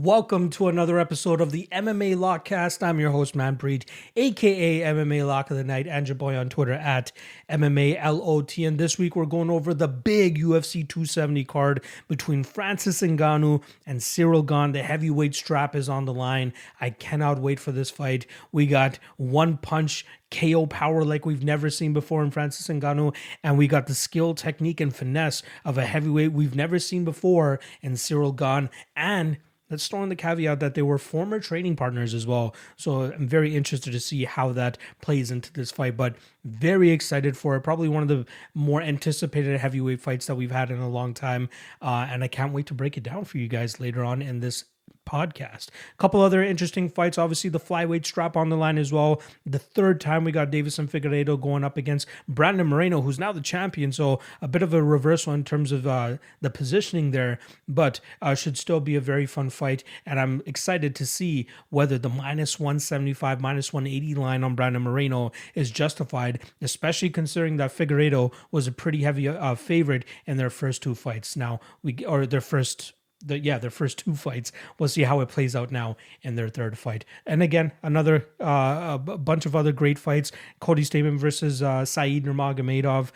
Welcome to another episode of the MMA Lockcast. I'm your host, Manpreet, aka MMA Lock of the Night, and your boy on Twitter at MMALOTN. This week we're going over the big UFC 270 card between Francis Ngannou and Cyril Gane. The heavyweight strap is on the line. I cannot wait for this fight. We got one punch KO power like we've never seen before in Francis Ngannou, and we got the skill, technique, and finesse of a heavyweight we've never seen before in Cyril Gane. And let's throw in the caveat that they were former training partners as well. So I'm very interested to see how that plays into this fight, but very excited for it. Probably one of the more anticipated heavyweight fights that we've had in a long time. And I can't wait to break it down for you guys later on in this podcast. A couple other interesting fights. Obviously, the flyweight strap on the line as well. The third time we got Davison Figueiredo going up against Brandon Moreno, who's now the champion. So a bit of a reversal in terms of the positioning there, but should still be a very fun fight. And I'm excited to see whether the minus 175, minus 180 line on Brandon Moreno is justified, especially considering that Figueiredo was a pretty heavy favorite in their first two fights. Their first two fights. We'll see how it plays out now in their third fight. And again, another a bunch of other great fights. Cody Stamann versus Saeed Nurmagomedov.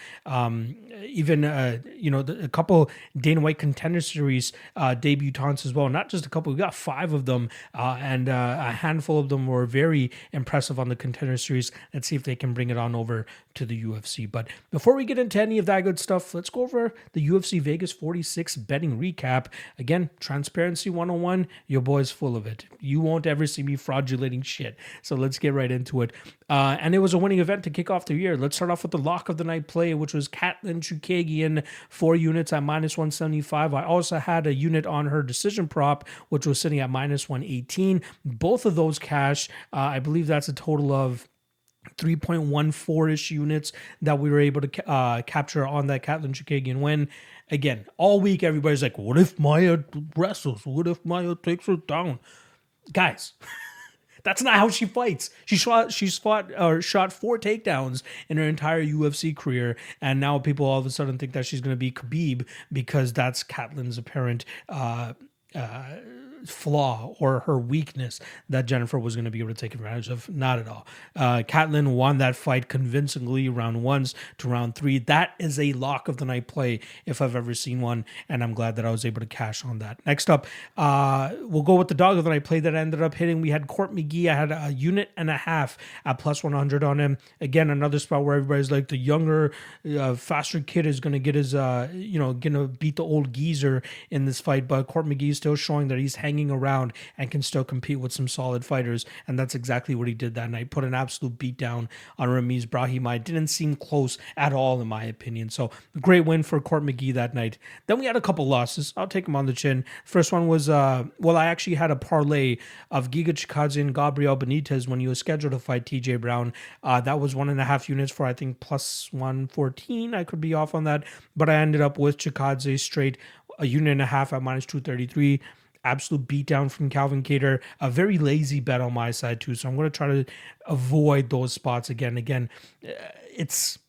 A couple Dana White Contender Series debutants as well. Not just a couple. We got 5 of them, and a handful of them were very impressive on the Contender Series. Let's see if they can bring it on over to the UFC. But before we get into any of that good stuff, let's go over the UFC Vegas 46 betting recap. Again, transparency 101, your boy's full of it. You won't ever see me fraudulating shit. So let's get right into it. And it was a winning event to kick off the year. Let's start off with the lock of the night play, which was Katlyn Chookagian, 4 units at minus 175. I also had a unit on her decision prop, which was sitting at minus 118. Both of those cash. I believe that's a total of 3.14-ish units that we were able to capture on that Katlyn Chookagian win. Again, all week everybody's like, what if Maya wrestles? What if Maya takes her down? Guys, that's not how she fights. Shot 4 takedowns in her entire UFC career, and now people all of a sudden think that she's going to be Khabib because that's Katlyn's apparent flaw or her weakness that Jennifer was going to be able to take advantage of. Not at all. Katlyn won that fight convincingly round 1 to round 3. That is a lock of the night play if I've ever seen one, and I'm glad that I was able to cash on that. Next up, we'll go with the dog of the night play that I ended up hitting. We had Court McGee. I had a unit and a half at plus 100 on him. Again, another spot where everybody's like, the younger, faster kid is going to get his, going to beat the old geezer in this fight, but Court McGee is still showing that he's hanging around and can still compete with some solid fighters, and that's exactly what he did that night. Put an absolute beat down on Ramiz Brahimaj. Didn't seem close at all in my opinion. So great win for Court McGee that night. Then we had a couple losses. I'll take them on the chin. First one was I actually had a parlay of Giga Chikadze and Gabriel Benitez when he was scheduled to fight TJ Brown. That was 1.5 units for I think plus 114. I could be off on that, but I ended up with Chikadze straight a unit and a half at minus 233. Absolute beatdown from Calvin Kattar. A very lazy bet on my side too, so I'm going to try to avoid those spots again. It's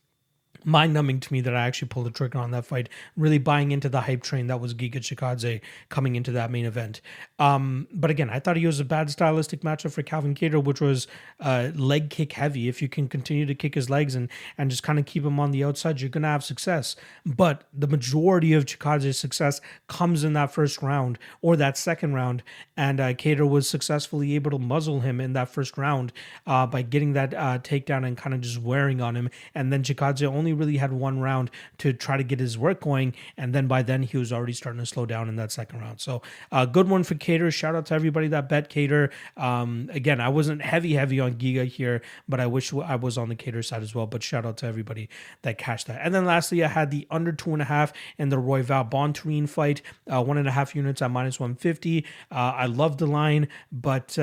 mind-numbing to me that I actually pulled the trigger on that fight, really buying into the hype train that was Giga Chikadze coming into that main event. But again, I thought he was a bad stylistic matchup for Calvin Kattar, which was leg kick heavy. If you can continue to kick his legs and just kind of keep him on the outside, you're going to have success. But the majority of Chikadze's success comes in that first round or that second round, and Kattar was successfully able to muzzle him in that first round by getting that takedown and kind of just wearing on him. And then Chikadze only really had one round to try to get his work going, and then by then he was already starting to slow down in that second round. So a good one for Kattar. Shout out to everybody that bet Kattar. Again, I wasn't heavy on Giga here, but I wish I was on the Kattar side as well. But shout out to everybody that cashed that. And then lastly, I had the under 2.5 in the Royval Bontorin fight, 1.5 units at minus 150. I loved the line, but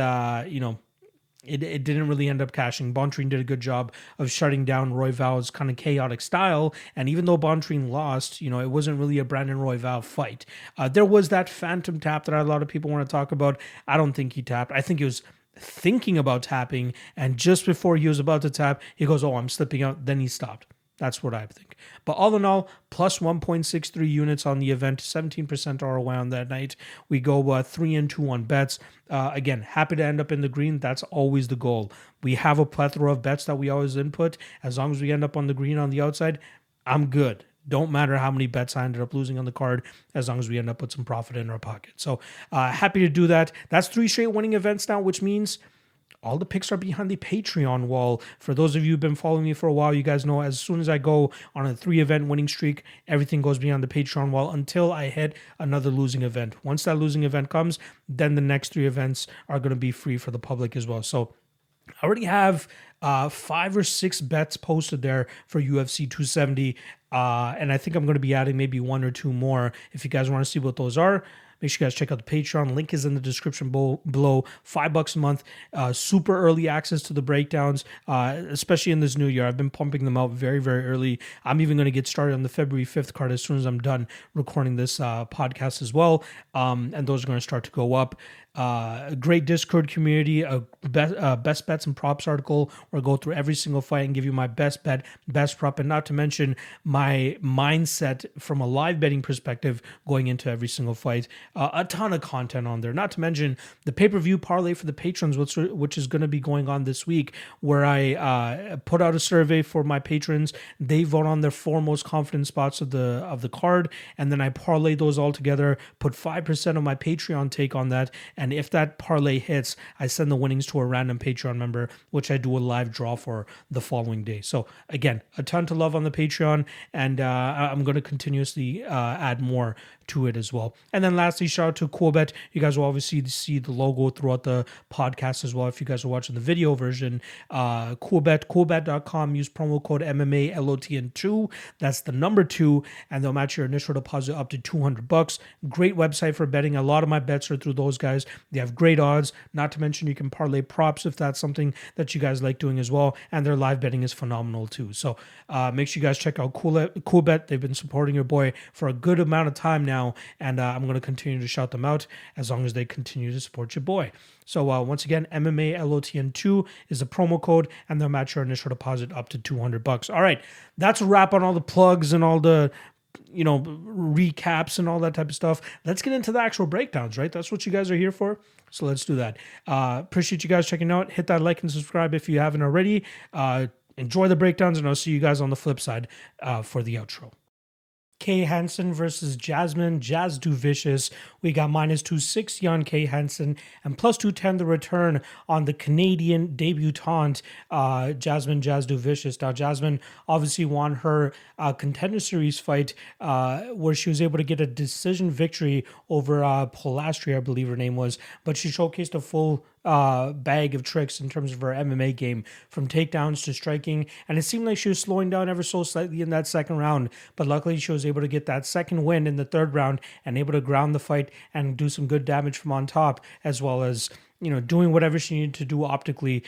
it didn't really end up cashing. Bontorin did a good job of shutting down Royval's kind of chaotic style, and even though Bontorin lost, it wasn't really a Brandon Royval fight. There was that phantom tap that a lot of people want to talk about. I don't think he tapped. I think he was thinking about tapping, and just before he was about to tap, he goes, "Oh, I'm slipping out." Then he stopped. That's what I think. But all in all, plus 1.63 units on the event, 17% ROI on that night. We go 3-2 on bets. Again, happy to end up in the green. That's always the goal. We have a plethora of bets that we always input. As long as we end up on the green on the outside, I'm good. Don't matter how many bets I ended up losing on the card, as long as we end up with some profit in our pocket. So happy to do that. That's 3 straight winning events now, which means all the picks are behind the Patreon wall. For those of you who've been following me for a while, you guys know as soon as I go on a 3-event winning streak, everything goes behind the Patreon wall until I hit another losing event. Once that losing event comes, then the next 3 events are going to be free for the public as well. So I already have 5 or 6 bets posted there for UFC 270. And I think I'm going to be adding maybe 1 or 2 more. If you guys want to see what those are, make sure you guys check out the Patreon. Link is in the description below. $5 a month. Super early access to the breakdowns, especially in this new year. I've been pumping them out very, very early. I'm even going to get started on the February 5th card as soon as I'm done recording this podcast as well. And those are going to start to go up. A great Discord community, a best bets and props article where I go through every single fight and give you my best bet, best prop, and not to mention my mindset from a live betting perspective going into every single fight. A ton of content on there. Not to mention the pay-per-view parlay for the patrons, which is going to be going on this week, where I put out a survey for my patrons. They vote on their 4 most confident spots of the card, and then I parlay those all together. Put 5% of my Patreon take on that. And if that parlay hits, I send the winnings to a random Patreon member, which I do a live draw for the following day. So again, a ton to love on the Patreon, and I'm going to continuously add more to it as well. And then lastly, shout out to Coolbet. You guys will obviously see the logo throughout the podcast as well if you guys are watching the video version. Coolbet.com. Use promo code MMALOTN2. That's the number 2, and they'll match your initial deposit up to $200. Great website for betting. A lot of my bets are through those guys. They have great odds. Not to mention you can parlay props if that's something that you guys like doing as well. And their live betting is phenomenal too. So make sure you guys check out Coolbet. They've been supporting your boy for a good amount of time now. And I'm going to continue to shout them out as long as they continue to support your boy. So once again, MMALOTN2 is the promo code, and they'll match your initial deposit up to $200. All right, that's a wrap on all the plugs and all the recaps and all that type of stuff. Let's get into the actual breakdowns, right? That's what you guys are here for. So let's do that. Appreciate you guys checking out. Hit that like and subscribe if you haven't already. Enjoy the breakdowns, and I'll see you guys on the flip side for the outro. Hansen versus Jasudavicius. We got minus 260 on Hansen and plus 210 the return on the Canadian debutante Jasudavicius. Now, Jasmine obviously won her Contender Series fight where she was able to get a decision victory over Polastri, I believe her name was, but she showcased a full bag of tricks in terms of her MMA game, from takedowns to striking, and it seemed like she was slowing down ever so slightly in that second round, but luckily she was able to get that second win in the third round and able to ground the fight and do some good damage from on top, as well as doing whatever she needed to do optically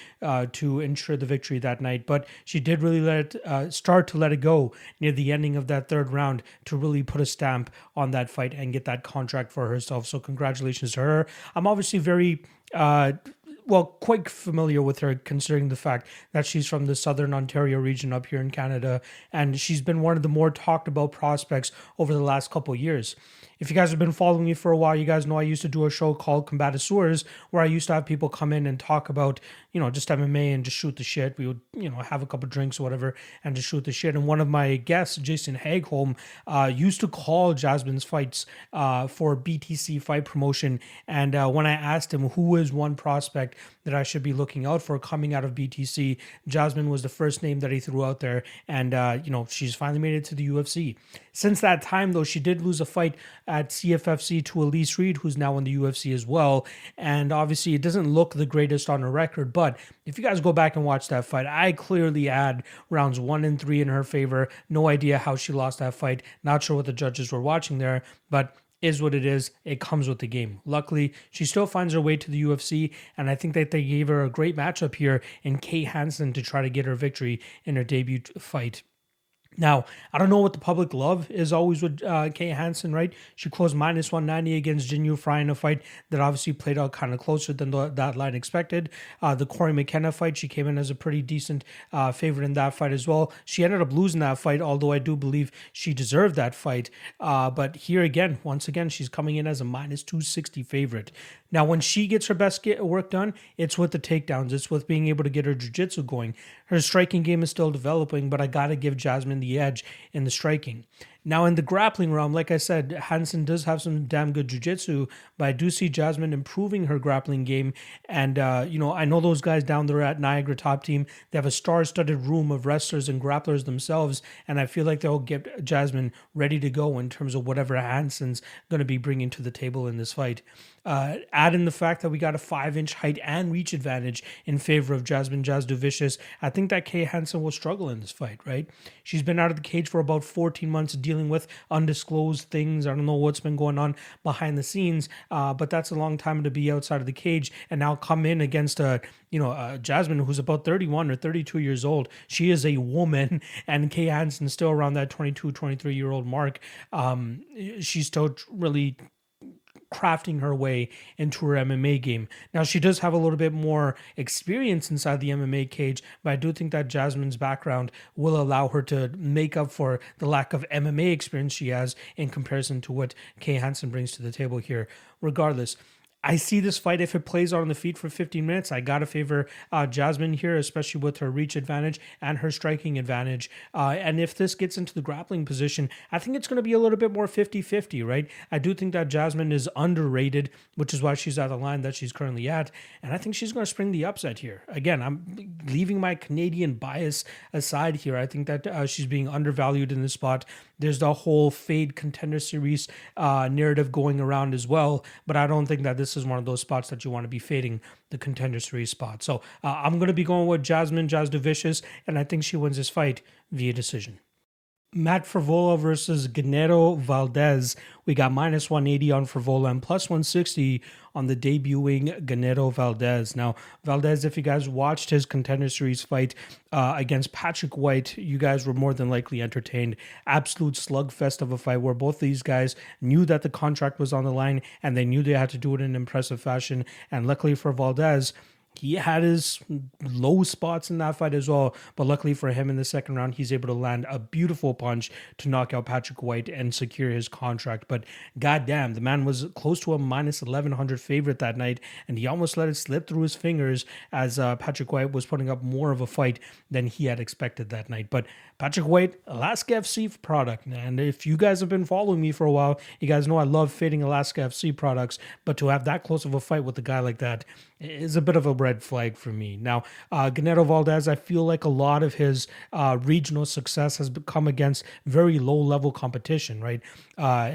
to ensure the victory that night. But she did really start to let it go near the ending of that third round to really put a stamp on that fight and get that contract for herself. So congratulations to her. I'm obviously very quite familiar with her, considering the fact that she's from the Southern Ontario region up here in Canada, and she's been one of the more talked about prospects over the last couple of years. If you guys have been following me for a while, you guys know I used to do a show called Combatisseurs, where I used to have people come in and talk about, just MMA and just shoot the shit. We would, have a couple drinks or whatever and just shoot the shit. And one of my guests, Jason Hagholm, used to call Jasmine's fights for BTC fight promotion. And when I asked him who is one prospect that I should be looking out for coming out of BTC, Jasmine was the first name that he threw out there. And, she's finally made it to the UFC. Since that time, though, she did lose a fight at CFFC to Elise Reed, who's now in the UFC as well. And obviously, it doesn't look the greatest on her record. But if you guys go back and watch that fight, I clearly had rounds 1 and 3 in her favor. No idea how she lost that fight. Not sure what the judges were watching there, but is what it is. It comes with the game. Luckily, she still finds her way to the UFC, and I think that they gave her a great matchup here in Hansen to try to get her victory in her debut fight. Now, I don't know what the public love is always with Kay Hansen, right? She closed minus 190 against Jinyu Fry in a fight that obviously played out kind of closer than that line expected. The Corey McKenna fight, she came in as a pretty decent favorite in that fight as well. She ended up losing that fight, although I do believe she deserved that fight. But here again, once again, she's coming in as a minus 260 favorite. Now, when she gets her best work done, it's with the takedowns. It's with being able to get her jiu-jitsu going. Her striking game is still developing, but I got to give Jasmine the edge in the striking. Now, in the grappling realm, like I said, Hansen does have some damn good jiu-jitsu, but I do see Jasmine improving her grappling game. And, I know those guys down there at Niagara Top Team, they have a star-studded room of wrestlers and grapplers themselves, and I feel like they'll get Jasmine ready to go in terms of whatever Hansen's going to be bringing to the table in this fight. Add in the fact that we got a 5-inch height and reach advantage in favor of Jasmine Jasudavicius. I think that Kay Hansen will struggle in this fight, right? She's been out of the cage for about 14 months dealing with undisclosed things. I don't know what's been going on behind the scenes, but that's a long time to be outside of the cage and now come in against Jasmine, who's about 31 or 32 years old. She is a woman, and Kay Hansen still around that 22, 23-year-old mark. She's still really crafting her way into her MMA game. Now, she does have a little bit more experience inside the MMA cage, but I do think that Jasmine's background will allow her to make up for the lack of MMA experience she has in comparison to what Kay Hansen brings to the table here. Regardless, I see this fight, if it plays out on the feet for 15 minutes, I got to favor Jasmine here, especially with her reach advantage and her striking advantage. And if this gets into the grappling position, I think it's going to be a little bit more 50-50, right? I do think that Jasmine is underrated, which is why she's at the line that she's currently at. And I think she's going to spring the upset here. Again, I'm leaving my Canadian bias aside here. I think that she's being undervalued in this spot. There's the whole Fade Contender Series narrative going around as well, but I don't think that this is one of those spots that you want to be fading the Contender Series spot. So I'm going to be going with Jasmine Jasudavicius, and I think she wins this fight via decision. Matt Frevola versus Gane Valdez. We got minus 180 on Frevola and plus 160 on the debuting Gane Valdez. Now, Valdez, if you guys watched his Contender Series fight against Patrick White, you guys were more than likely entertained. Absolute slugfest of a fight where both these guys knew that the contract was on the line and they knew they had to do it in impressive fashion. And luckily for Valdez, he had his low spots in that fight as well, but luckily for him in the second round, he's able to land a beautiful punch to knock out Patrick White and secure his contract. But goddamn, the man was close to a minus 1100 favorite that night, and he almost let it slip through his fingers as Patrick White was putting up more of a fight than he had expected that night. But Patrick White, Alaska FC product, and if you guys have been following me for a while, you guys know I love fading Alaska FC products, but to have that close of a fight with a guy like that is a bit of a red flag for me. Now, Gane Valdez, I feel like a lot of his regional success has come against very low-level competition, right?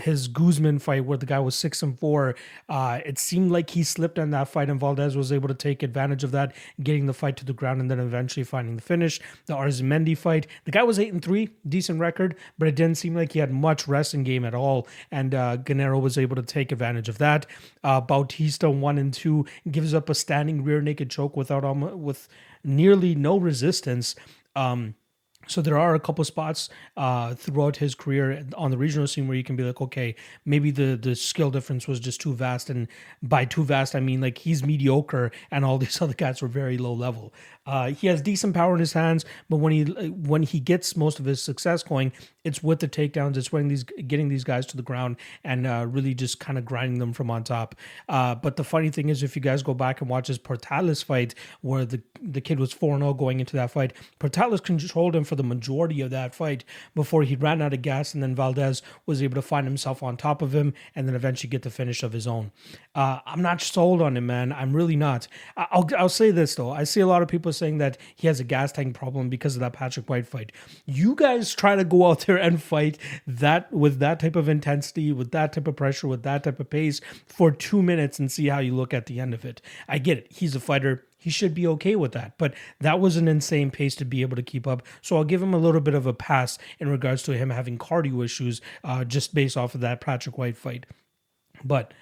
His Guzman fight where the guy was 6-4, it seemed like he slipped on that fight and Valdez was able to take advantage of that, getting the fight to the ground and then eventually finding the finish. The Arzamendi fight, the guy was 8-3, decent record, but it didn't seem like he had much wrestling game at all, and Gane was able to take advantage of that. Bautista 1-2 gives up a standing rear naked choke with nearly no resistance. So there are a couple spots throughout his career on the regional scene where you can be like, okay, maybe the skill difference was just too vast. And by too vast, I mean like he's mediocre and all these other guys were very low level. He has decent power in his hands, but when he gets most of his success going, it's with the takedowns. It's getting these guys to the ground and really just kind of grinding them from on top. But the funny thing is, if you guys go back and watch his Portales fight, where the kid was 4-0 going into that fight, Portales controlled him for the majority of that fight before he ran out of gas, and then Valdez was able to find himself on top of him and then eventually get the finish of his own. I'm not sold on him, man. I'm really not. I'll say this though. I see a lot of people saying that he has a gas tank problem because of that Patrick White fight. You guys try to go out there and fight that with that type of intensity, with that type of pressure, with that type of pace for 2 minutes and see how you look at the end of it. I get it. He's a fighter. He should be okay with that. But that was an insane pace to be able to keep up. So I'll give him a little bit of a pass in regards to him having cardio issues just based off of that Patrick White fight. But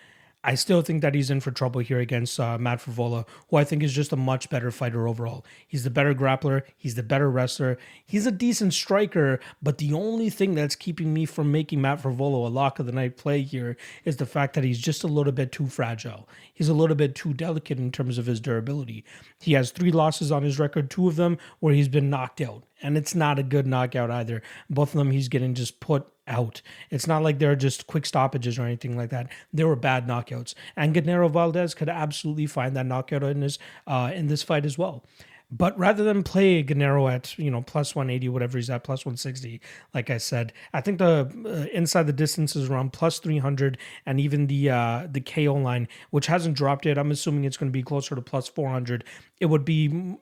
I still think that he's in for trouble here against Matt Frevola, who I think is just a much better fighter overall. He's the better grappler. He's the better wrestler. He's a decent striker, but the only thing that's keeping me from making Matt Frevola a lock of the night play here is the fact that he's just a little bit too fragile. He's a little bit too delicate in terms of his durability. He has 3 losses on his record, 2 of them where he's been knocked out. And it's not a good knockout either. Both of them he's getting just put out. It's not like they're just quick stoppages or anything like that. They were bad knockouts. And Valdez could absolutely find that knockout in this fight as well. But rather than play Gane at, plus 180, whatever he's at, plus 160, like I said, I think the inside the distance is around plus 300, and even the KO line, which hasn't dropped yet, I'm assuming it's going to be closer to plus 400. It would be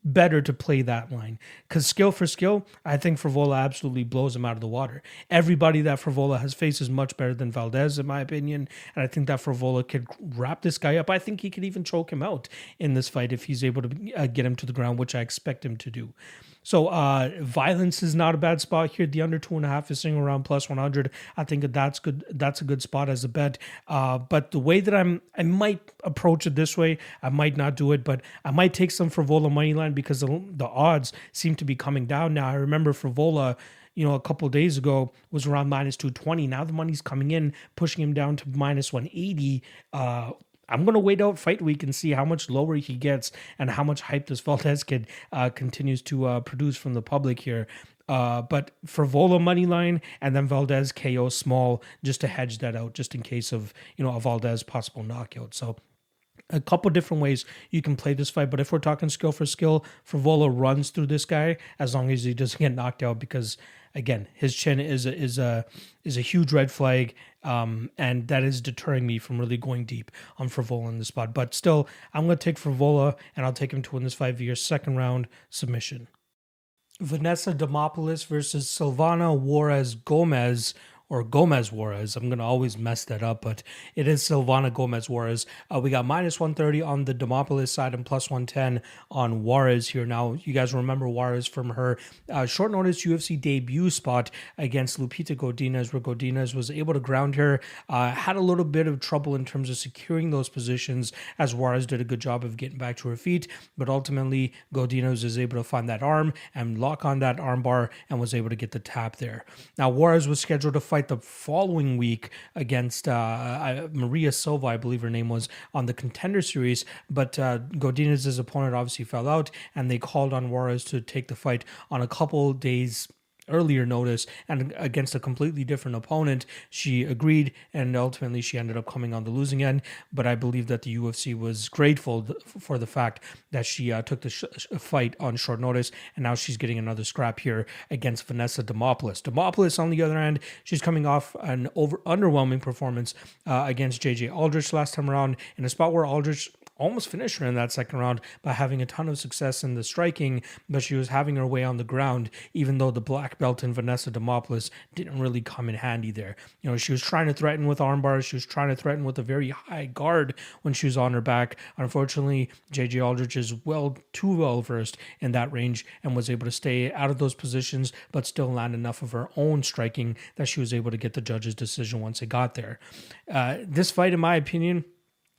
better to play that line, because skill for skill, I think Frevola absolutely blows him out of the water. Everybody that Frevola has faced is much better than Valdez, in my opinion, and I think that Frevola could wrap this guy up. I think he could even choke him out in this fight if he's able to get him to the ground, which I expect him to do. So violence is not a bad spot here. The under 2.5 is sitting around plus 100. I think that's good. That's a good spot as a bet. But the way that I might approach it this way, I might not do it, but I might take some Frevola money line because the odds seem to be coming down now. I remember Frevola, a couple of days ago was around minus 220. Now the money's coming in, pushing him down to minus 180. I'm going to wait out fight week and see how much lower he gets and how much hype this Valdez kid continues to produce from the public here. But Frevola money line and then Valdez KO small just to hedge that out, just in case of, a Valdez possible knockout. So a couple different ways you can play this fight, but if we're talking skill for skill, Frevola runs through this guy as long as he doesn't get knocked out, because again, his chin is a huge red flag, and that is deterring me from really going deep on Frevola in this spot. But still, I'm going to take Frevola, and I'll take him to win this fight via second round submission. Vanessa Demopoulos versus Silvana Juarez Gomez, or Gomez Juarez. I'm going to always mess that up, but it is Silvana Gomez Juarez. We got minus 130 on the Demopoulos side and plus 110 on Juarez here. Now, you guys remember Juarez from her short notice UFC debut spot against Lupita Godinez, where Godinez was able to ground her, had a little bit of trouble in terms of securing those positions, as Juarez did a good job of getting back to her feet, but ultimately Godinez is able to find that arm and lock on that arm bar and was able to get the tap there. Now, Juarez was scheduled to fight the following week against Maria Silva, I believe her name was, on the Contender Series, but Godinez's opponent obviously fell out, and they called on Juarez to take the fight on a couple days earlier notice and against a completely different opponent. She agreed, and ultimately she ended up coming on the losing end, but I believe that the UFC was grateful for the fact that she took the fight on short notice, and now she's getting another scrap here against Vanessa Demopoulos. Demopoulos, on the other hand, she's coming off an underwhelming performance against JJ Aldrich last time around, in a spot where Aldrich almost finished her in that second round by having a ton of success in the striking, but she was having her way on the ground, even though the black belt in Vanessa Demopoulos didn't really come in handy there. She was trying to threaten with arm bars. She was trying to threaten with a very high guard when she was on her back. Unfortunately, JJ Aldrich is too well versed in that range and was able to stay out of those positions, but still land enough of her own striking that she was able to get the judge's decision once it got there. This fight, in my opinion,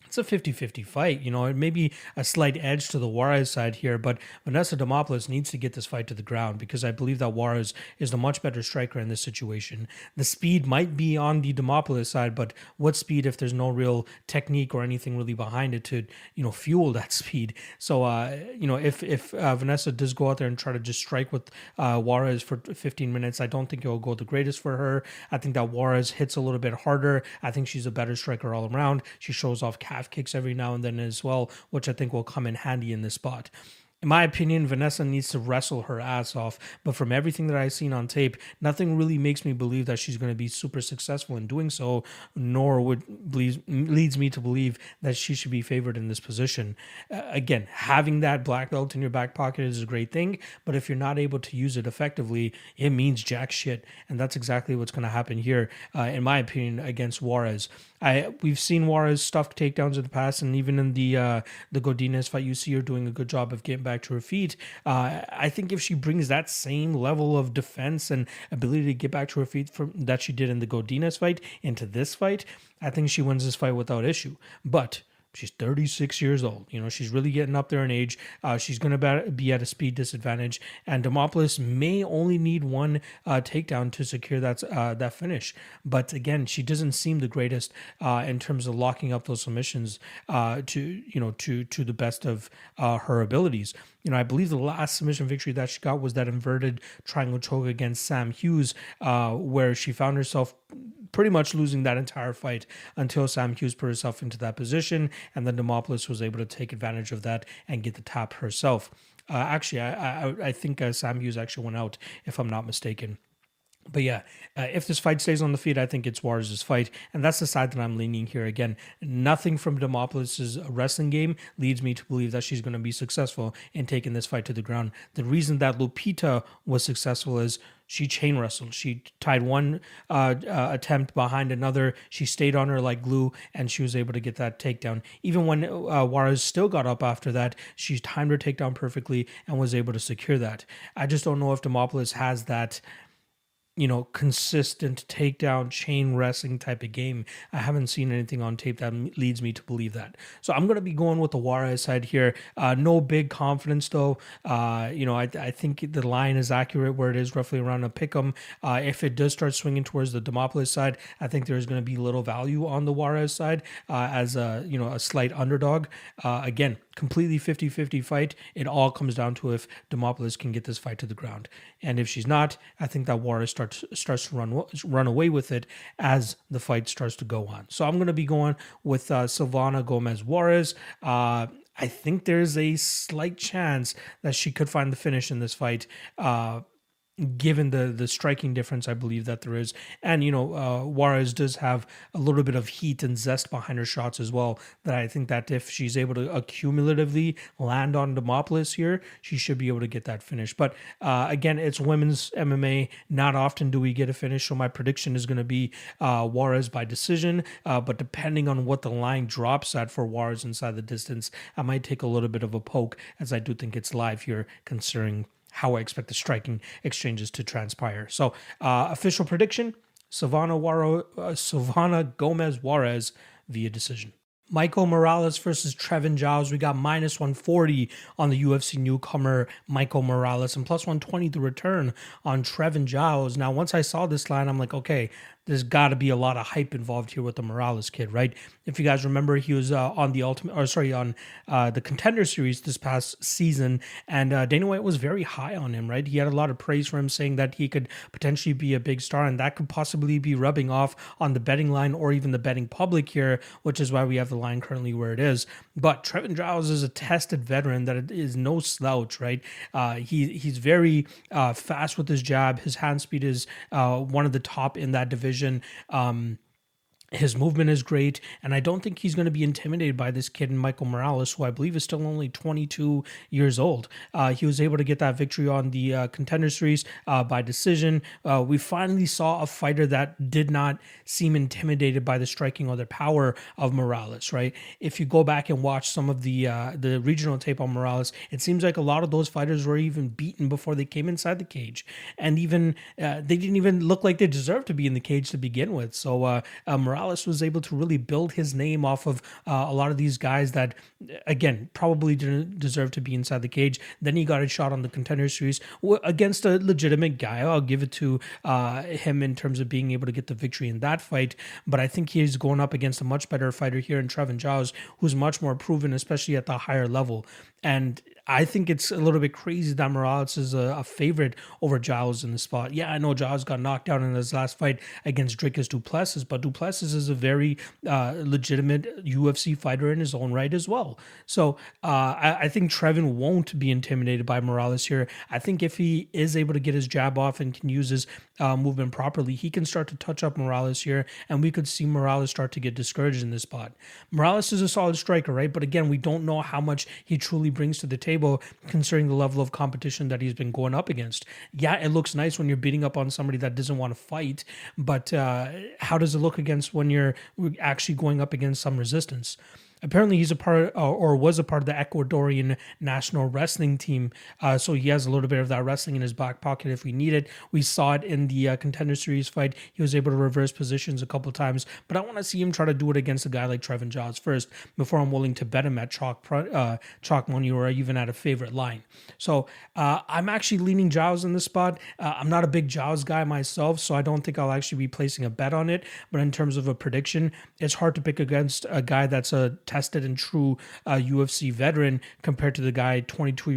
it's a 50-50 fight. It may be a slight edge to the Juarez side here, but Vanessa Demopoulos needs to get this fight to the ground, because I believe that Juarez is the much better striker in this situation. The speed might be on the Demopoulos side, but what speed if there's no real technique or anything really behind it to, fuel that speed? So, if Vanessa does go out there and try to just strike with Juarez for 15 minutes, I don't think it will go the greatest for her. I think that Juarez hits a little bit harder. I think she's a better striker all around. She shows off calf kicks every now and then as well, which I think will come in handy in this spot. In my opinion, Vanessa needs to wrestle her ass off, but from everything that I've seen on tape, nothing really makes me believe that she's going to be super successful in doing so, nor leads me to believe that she should be favored in this position. Again, having that black belt in your back pocket is a great thing, but if you're not able to use it effectively, it means jack shit, and that's exactly what's going to happen here, in my opinion, against Juarez. We've seen Juarez stuff takedowns in the past, and even in the Godinez fight, you see her doing a good job of getting back back to her feet. I think if she brings that same level of defense and ability to get back to her feet that she did in the Godinez fight into this fight, I think she wins this fight without issue. But she's 36 years old. She's really getting up there in age. She's going to be at a speed disadvantage, and Demopoulos may only need one takedown to secure that finish. But again, she doesn't seem the greatest in terms of locking up those submissions to the best of her abilities. I believe the last submission victory that she got was that inverted triangle choke against Sam Hughes, where she found herself pretty much losing that entire fight until Sam Hughes put herself into that position, and then Demopoulos was able to take advantage of that and get the tap herself. Actually, I think Sam Hughes actually went out, if I'm not mistaken. But yeah, if this fight stays on the feet, I think it's Juarez's fight, and that's the side that I'm leaning here. Again, nothing from Demopoulos' wrestling game leads me to believe that she's going to be successful in taking this fight to the ground. The reason that Lupita was successful is she chain wrestled. She tied one attempt behind another. She stayed on her like glue, and she was able to get that takedown. Even when Juarez still got up after that, she timed her takedown perfectly and was able to secure that. I just don't know if Demopoulos has that consistent takedown chain wrestling type of game. I haven't seen anything on tape that leads me to believe that. So I'm going to be going with the Juarez side here. No big confidence though. I think the line is accurate where it is, roughly around a pick'em. If it does start swinging towards the Demopoulos side, I think there's going to be little value on the Juarez side as a slight underdog. Again, completely 50-50 fight. It all comes down to if Demopoulos can get this fight to the ground. And if she's not, I think that Juarez starts to run away with it as the fight starts to go on. So I'm going to be going with Silvana Gomez Juarez. I think there's a slight chance that she could find the finish in this fight, given the striking difference I believe that there is. And, Juarez does have a little bit of heat and zest behind her shots as well, that I think that if she's able to accumulatively land on Demopoulos here, she should be able to get that finish. But again, it's women's MMA. Not often do we get a finish, so my prediction is going to be Juarez by decision. But depending on what the line drops at for Juarez inside the distance, I might take a little bit of a poke, as I do think it's live here, considering how I expect the striking exchanges to transpire. So, official prediction, Silvana Gomez Juarez via decision. Michael Morales versus Trevin Giles. We got minus 140 on the UFC newcomer Michael Morales and plus 120 the return on Trevin Giles. Now, once I saw this line, I'm like, okay, there's got to be a lot of hype involved here with the Morales kid, right? If you guys remember, he was on the Contender Series this past season, and Dana White was very high on him, right? He had a lot of praise for him, saying that he could potentially be a big star, and that could possibly be rubbing off on the betting line or even the betting public here, which is why we have the line currently where it is. But Trevin Giles is a tested veteran that is no slouch, right? He's very fast with his jab. His hand speed is one of the top in that division. His movement is great, and I don't think he's going to be intimidated by this kid, Michael Morales, who I believe is still only 22 years old. He was able to get that victory on the Contender Series by decision. We finally saw a fighter that did not seem intimidated by the striking or the power of Morales, right? If you go back and watch some of the regional tape on Morales, it seems like a lot of those fighters were even beaten before they came inside the cage, and even they didn't even look like they deserved to be in the cage to begin with. So Morales was able to really build his name off of a lot of these guys that, again, probably didn't deserve to be inside the cage. Then he got a shot on the Contender Series against a legitimate guy. I'll give it to him in terms of being able to get the victory in that fight. But I think he's going up against a much better fighter here in Trevin Giles, who's much more proven, especially at the higher level. And I think it's a little bit crazy that Morales is a favorite over Giles in the spot. Yeah, I know Giles got knocked out in his last fight against Dricus Du Plessis, but Du Plessis is a very legitimate UFC fighter in his own right as well. So I think Trevin won't be intimidated by Morales here. I think if he is able to get his jab off and can use his movement properly, he can start to touch up Morales here, and we could see Morales start to get discouraged in this spot. Morales is a solid striker, right? But again, we don't know how much he truly brings to the table considering the level of competition that he's been going up against. Yeah, it looks nice when you're beating up on somebody that doesn't want to fight, but how does it look against when you're actually going up against some resistance? apparently he's a part or was a part of the Ecuadorian national wrestling team. So he has a little bit of that wrestling in his back pocket if we need it. We saw it in the Contender Series fight. He was able to reverse positions a couple times, but I want to see him try to do it against a guy like Trevin Giles first before I'm willing to bet him at chalk money or even at a favorite line. So I'm actually leaning Giles in this spot. I'm not a big Giles guy myself, so I don't think I'll actually be placing a bet on it. But in terms of a prediction, it's hard to pick against a guy that's a tested and true UFC veteran compared to the guy 22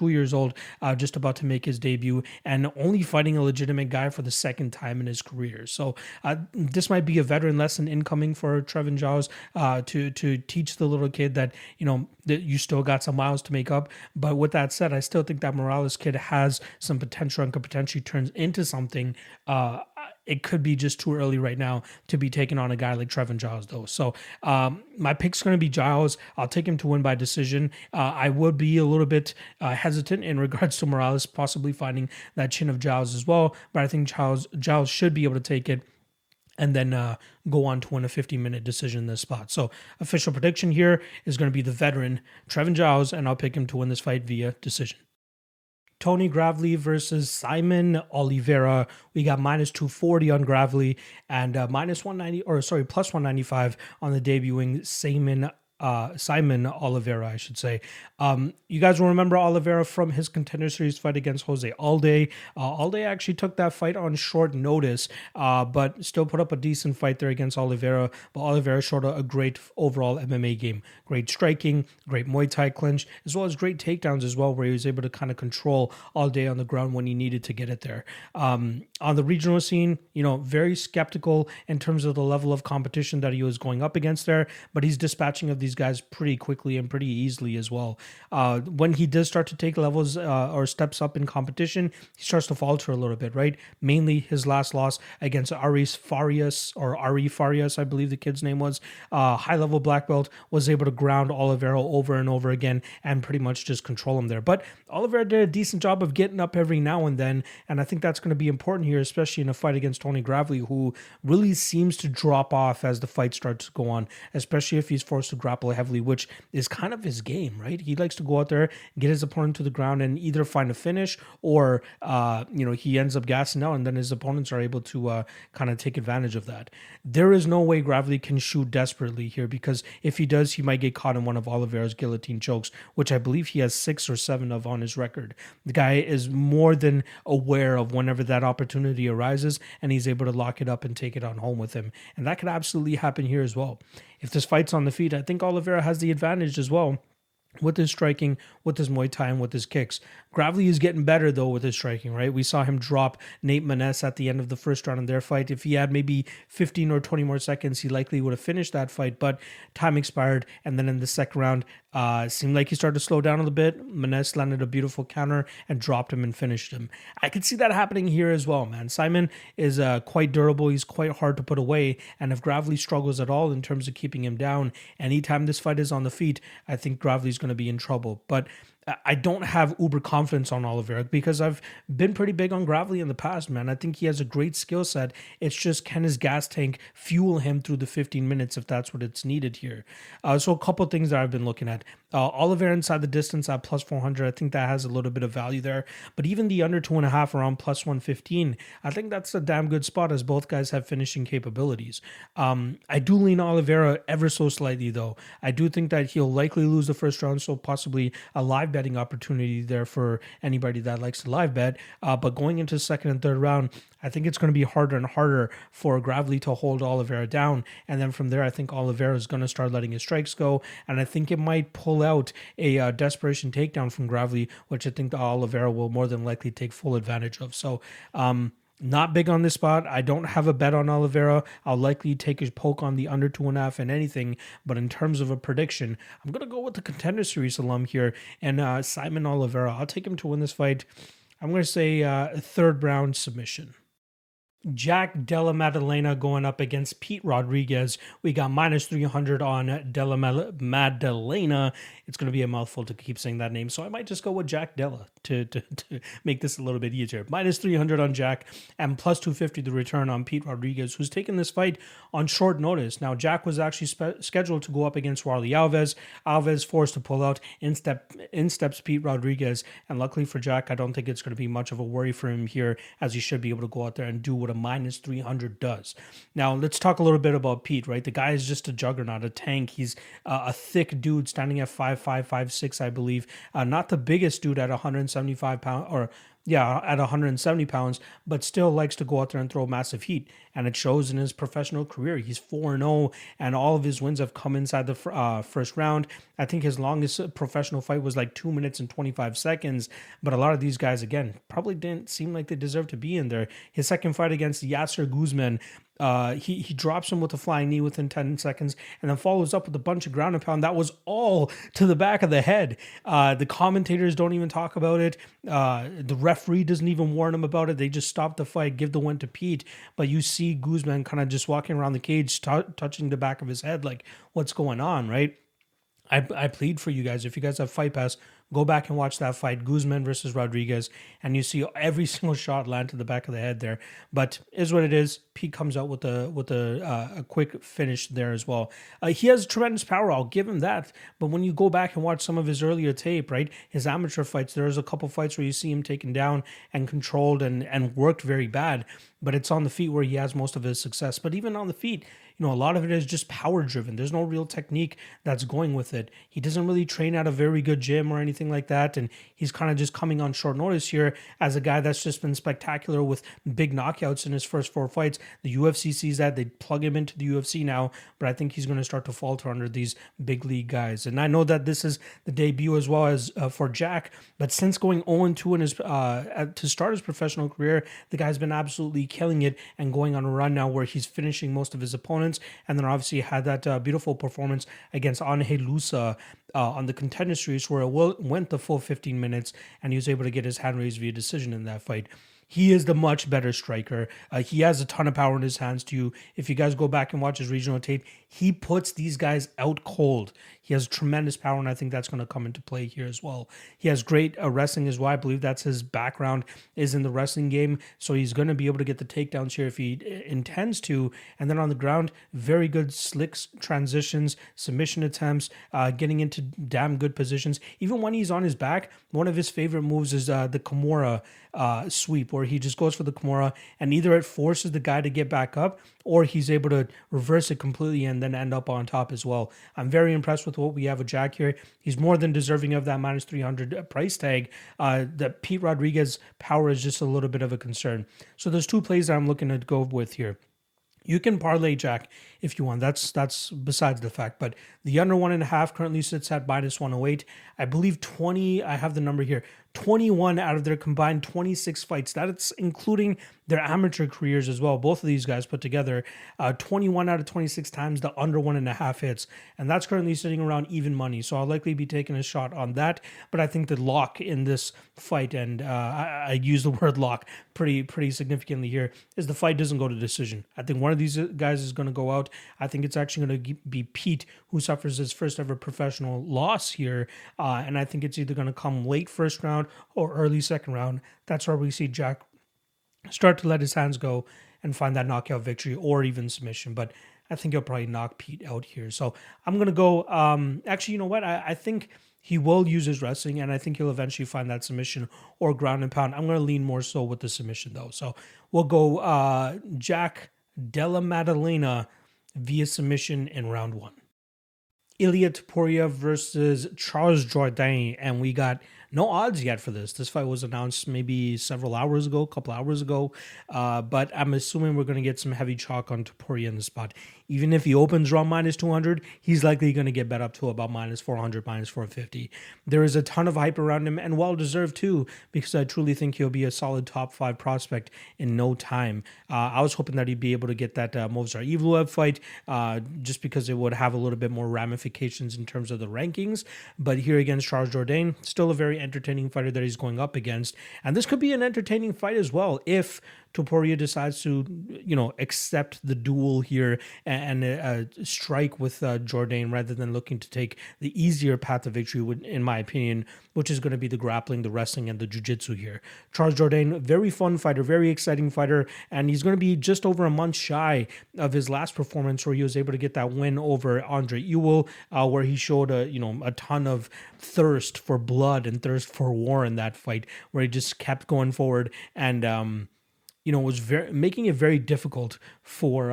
years old, just about to make his debut and only fighting a legitimate guy for the second time in his career. So this might be a veteran lesson incoming for Trevin Giles to teach the little kid that, that you still got some miles to make up. But with that said, I still think that Morales kid has some potential and could potentially turn into something. It could be just too early right now to be taking on a guy like Trevin Giles, though. So my pick's going to be Giles. I'll take him to win by decision. I would be a little bit hesitant in regards to Morales possibly finding that chin of Giles as well, but I think Giles should be able to take it and then go on to win a 50-minute decision in this spot. So official prediction here is going to be the veteran Trevin Giles, and I'll pick him to win this fight via decision. Tony Gravely versus Simon Oliveira. We got minus 240 on Gravely and plus 195 on the debuting Simon Oliveira, I should say. You guys will remember Oliveira from his Contender Series fight against Jose Alde. Alde actually took that fight on short notice, but still put up a decent fight there against Oliveira. But Oliveira showed a great overall MMA game. Great striking, great Muay Thai clinch, as well as great takedowns as well, where he was able to kind of control Alde on the ground when he needed to get it there. On the regional scene, very skeptical in terms of the level of competition that he was going up against there, but he's dispatching of these guys pretty quickly and pretty easily as well. When he does start to take levels or steps up in competition, he starts to falter a little bit, right? Mainly his last loss against Ari Farias, I believe the kid's name was, high-level black belt, was able to ground Oliveira over and over again and pretty much just control him there. But Oliveira did a decent job of getting up every now and then, and I think that's going to be important here, especially in a fight against Tony Gravely, who really seems to drop off as the fight starts to go on, especially if he's forced to grapple heavily, which is kind of his game, right? He likes to go out there, get his opponent to the ground, and either find a finish or, he ends up gassing out, and then his opponents are able to kind of take advantage of that. There is no way Gravely can shoot desperately here, because if he does, he might get caught in one of Oliveira's guillotine chokes, which I believe he has 6 or 7 of on his record. The guy is more than aware of whenever that opportunity arises, and he's able to lock it up and take it on home with him. And that could absolutely happen here as well. If this fight's on the feet, I think Oliveira has the advantage as well with his striking, with his Muay Thai, and with his kicks. Gravely is getting better, though, with his striking, right? We saw him drop Nate Maness at the end of the first round in their fight. If he had maybe 15 or 20 more seconds, he likely would have finished that fight, but time expired, and then in the second round, seemed like he started to slow down a little bit. Maness landed a beautiful counter and dropped him and finished him. I could see that happening here as well, man. Simon is quite durable. He's quite hard to put away, and if Gravely struggles at all in terms of keeping him down, anytime this fight is on the feet, I think Gravely's going to be in trouble. But I don't have uber confidence on Oliveira because I've been pretty big on Gravely in the past, man. I think he has a great skill set. It's just, can his gas tank fuel him through the 15 minutes if that's what it's needed here? So a couple things that I've been looking at. Oliveira inside the distance at plus 400. I think that has a little bit of value there. But even the under 2.5 around plus 115, I think that's a damn good spot as both guys have finishing capabilities. I do lean Oliveira ever so slightly, though. I do think that he'll likely lose the first round, so possibly a live betting opportunity there for anybody that likes to live bet. But going into the second and third round, I think it's going to be harder and harder for Gravely to hold Oliveira down. And then from there, I think Oliveira is going to start letting his strikes go. And I think it might pull out a desperation takedown from Gravely, which I think Oliveira will more than likely take full advantage of. So, not big on this spot. I don't have a bet on Oliveira. I'll likely take a poke on the under 2.5 and anything. But in terms of a prediction, I'm going to go with the Contender Series alum here and Simon Oliveira. I'll take him to win this fight. I'm going to say a third round submission. Jack Della Maddalena going up against Pete Rodriguez. We got minus 300 on Maddalena. It's going to be a mouthful to keep saying that name, so I might just go with Jack Della to make this a little bit easier. Minus 300 on Jack and plus 250 the return on Pete Rodriguez, who's taken this fight on short notice. Now, Jack was actually scheduled to go up against Warlley Alves. Alves forced to pull out. In steps Pete Rodriguez, and luckily for Jack, I don't think it's going to be much of a worry for him here, as he should be able to go out there and do what a minus 300 does. Now, let's talk a little bit about Pete, right? The guy is just a juggernaut, a tank. He's a thick dude standing at 5'5", 5'6", I believe. Not the biggest dude at 175 pounds, or yeah, at 170 pounds, but still likes to go out there and throw massive heat. And it shows in his professional career. He's 4-0, and all of his wins have come inside the first round. I think his longest professional fight was like 2 minutes and 25 seconds. But a lot of these guys, again, probably didn't seem like they deserved to be in there. His second fight against Yasser Guzman, he drops him with a flying knee within 10 seconds and then follows up with a bunch of ground and pound. That was all to the back of the head. The commentators don't even talk about it. The referee doesn't even warn him about it. They just stop the fight, give the win to Pete. But you see Guzman kind of just walking around the cage, touching the back of his head like, what's going on, right? I plead for you guys, if you guys have Fight Pass, go back and watch that fight, Guzman versus Rodriguez, and you see every single shot land to the back of the head there. But is what it is. Pete comes out with a quick finish there as well. He has tremendous power, I'll give him that. But when you go back and watch some of his earlier tape, right, his amateur fights, there's a couple fights where you see him taken down and controlled and worked very bad. But it's on the feet where he has most of his success. But even on the feet, you know, a lot of it is just power driven. There's no real technique that's going with it. He doesn't really train at a very good gym or anything like that. And he's kind of just coming on short notice here as a guy that's just been spectacular with big knockouts in his first 4 fights. The UFC sees that. They plug him into the UFC now, but I think he's going to start to falter under these big league guys. And I know that this is the debut as well as for Jack, but since going 0-2 in his to start his professional career, the guy's been absolutely killing it and going on a run now where he's finishing most of his opponents. And then obviously had that beautiful performance against Angel Lusa on the Contender Series, where it went the full 15 minutes and he was able to get his hand raised via decision in that fight. He is the much better striker. He has a ton of power in his hands too. If you guys go back and watch his regional tape, he puts these guys out cold. He has tremendous power, and I think that's going to come into play here as well. He has great wrestling as well. I believe that's his background is in the wrestling game, so he's going to be able to get the takedowns here if he intends to. And then on the ground, very good slick transitions, submission attempts, getting into damn good positions. Even when he's on his back, one of his favorite moves is the Kimura sweep, where he just goes for the Kimura, and either it forces the guy to get back up or he's able to reverse it completely and then end up on top as well. I'm very impressed with what we have with Jack here. He's more than deserving of that minus 300 price tag. The Pete Rodriguez power is just a little bit of a concern. So there's 2 plays that I'm looking to go with here. You can parlay Jack if you want. That's besides the fact. But the under 1.5 currently sits at minus 108. I believe 20, I have the number here, 21 out of their combined 26 fights. That's including their amateur careers as well. Both of these guys put together, 21 out of 26 times the under 1.5 hits. And that's currently sitting around even money. So I'll likely be taking a shot on that. But I think the lock in this fight, and I use the word lock pretty significantly here, is the fight doesn't go to decision. I think one of these guys is going to go out. I think it's actually going to be Pete, who suffers his first ever professional loss here. And I think it's either going to come late first round or early second round. That's where we see Jack start to let his hands go and find that knockout victory or even submission. But I think he'll probably knock Pete out here. So I'm going to go, actually, you know what? I think he will use his wrestling, and I think he'll eventually find that submission or ground and pound. I'm going to lean more so with the submission, though. So we'll go Jack Della Maddalena via submission in round 1. Ilia Topuria versus Charles Jourdain, and we got no odds yet for this. This fight was announced maybe several hours ago, a couple hours ago, but I'm assuming we're going to get some heavy chalk on Topuria in the spot. Even if he opens around minus 200, he's likely going to get bet up to about minus 400, minus 450. There is a ton of hype around him, and well-deserved too, because I truly think he'll be a solid top 5 prospect in no time. I was hoping that he'd be able to get that Movsar Evloev fight, just because it would have a little bit more ramifications in terms of the rankings. But here against Charles Jourdain, still a very entertaining fighter that he's going up against. And this could be an entertaining fight as well if Topuria decides to, accept the duel here and strike with Jourdain rather than looking to take the easier path to victory, in my opinion, which is going to be the grappling, the wrestling, and the jiu-jitsu here. Charles Jourdain, very fun fighter, very exciting fighter, and he's going to be just over a month shy of his last performance where he was able to get that win over Andre Ewell, where he showed a ton of thirst for blood and thirst for war in that fight, where he just kept going forward and was making it very difficult for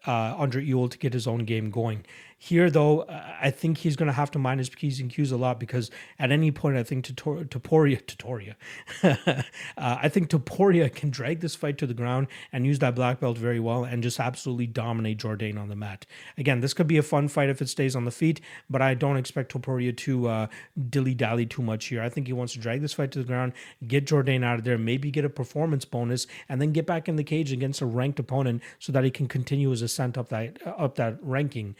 Andre Ewell to get his own game going. Here, though, I think he's going to have to mind his P's and Q's a lot, because at any point, I think Topuria I think Topuria can drag this fight to the ground and use that black belt very well and just absolutely dominate Jourdain on the mat. Again, this could be a fun fight if it stays on the feet, but I don't expect Topuria to dilly-dally too much here. I think he wants to drag this fight to the ground, get Jourdain out of there, maybe get a performance bonus, and then get back in the cage against a ranked opponent so that he can continue his ascent up that ranking.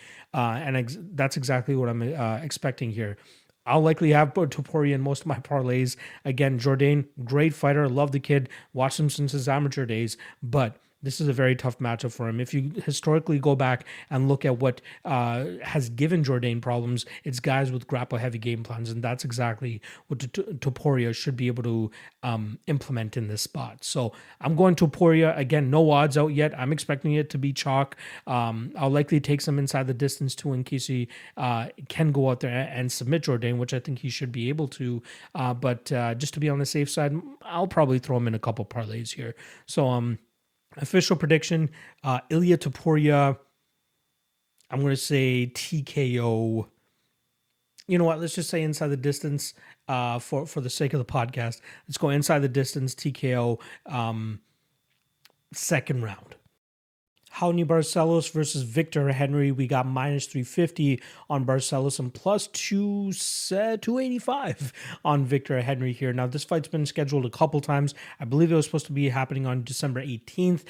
That's exactly what I'm expecting here. I'll likely have Topuria in most of my parlays. Again, Jourdain, great fighter. Love the kid. Watched him since his amateur days. But this is a very tough matchup for him. If you historically go back and look at what has given Jourdain problems, it's guys with grapple-heavy game plans, and that's exactly what Topuria should be able to implement in this spot. So I'm going Topuria. Again, no odds out yet. I'm expecting it to be chalk. I'll likely take some inside the distance too in case he can go out there and submit Jourdain, which I think he should be able to. But just to be on the safe side, I'll probably throw him in a couple parlays here. So official prediction, Ilia Topuria, I'm going to say TKO. You know what? Let's just say inside the distance for the sake of the podcast. Let's go inside the distance, TKO, second round. Raoni Barcelos versus Victor Henry. We got minus 350 on Barcelos and plus 285 on Victor Henry here. Now, this fight's been scheduled a couple times. I believe it was supposed to be happening on December 18th.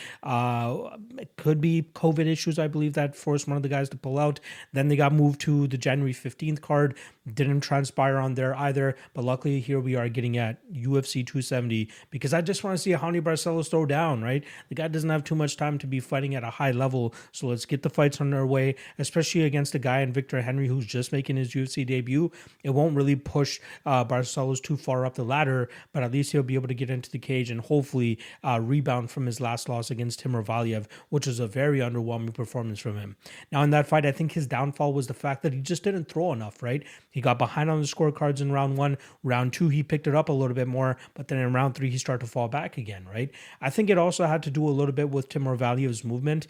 It could be COVID issues, I believe, that forced one of the guys to pull out. Then they got moved to the January 15th card. Didn't transpire on there either. But luckily, here we are getting at UFC 270 because I just want to see a Raoni Barcelos throw down, right? The guy doesn't have too much time to be fighting at a high level, so let's get the fights on their way, especially against a guy in Victor Henry who's just making his UFC debut. It won't really push Barcelos too far up the ladder, but at least he'll be able to get into the cage and hopefully rebound from his last loss against Timur Valiev, which was a very underwhelming performance from him. Now in that fight, I think his downfall was the fact that he just didn't throw enough, right? He got behind on the scorecards in round 1. Round 2, he picked it up a little bit more, but then in round 3, he started to fall back again, right? I think it also had to do a little bit with Timur Valiev's movement.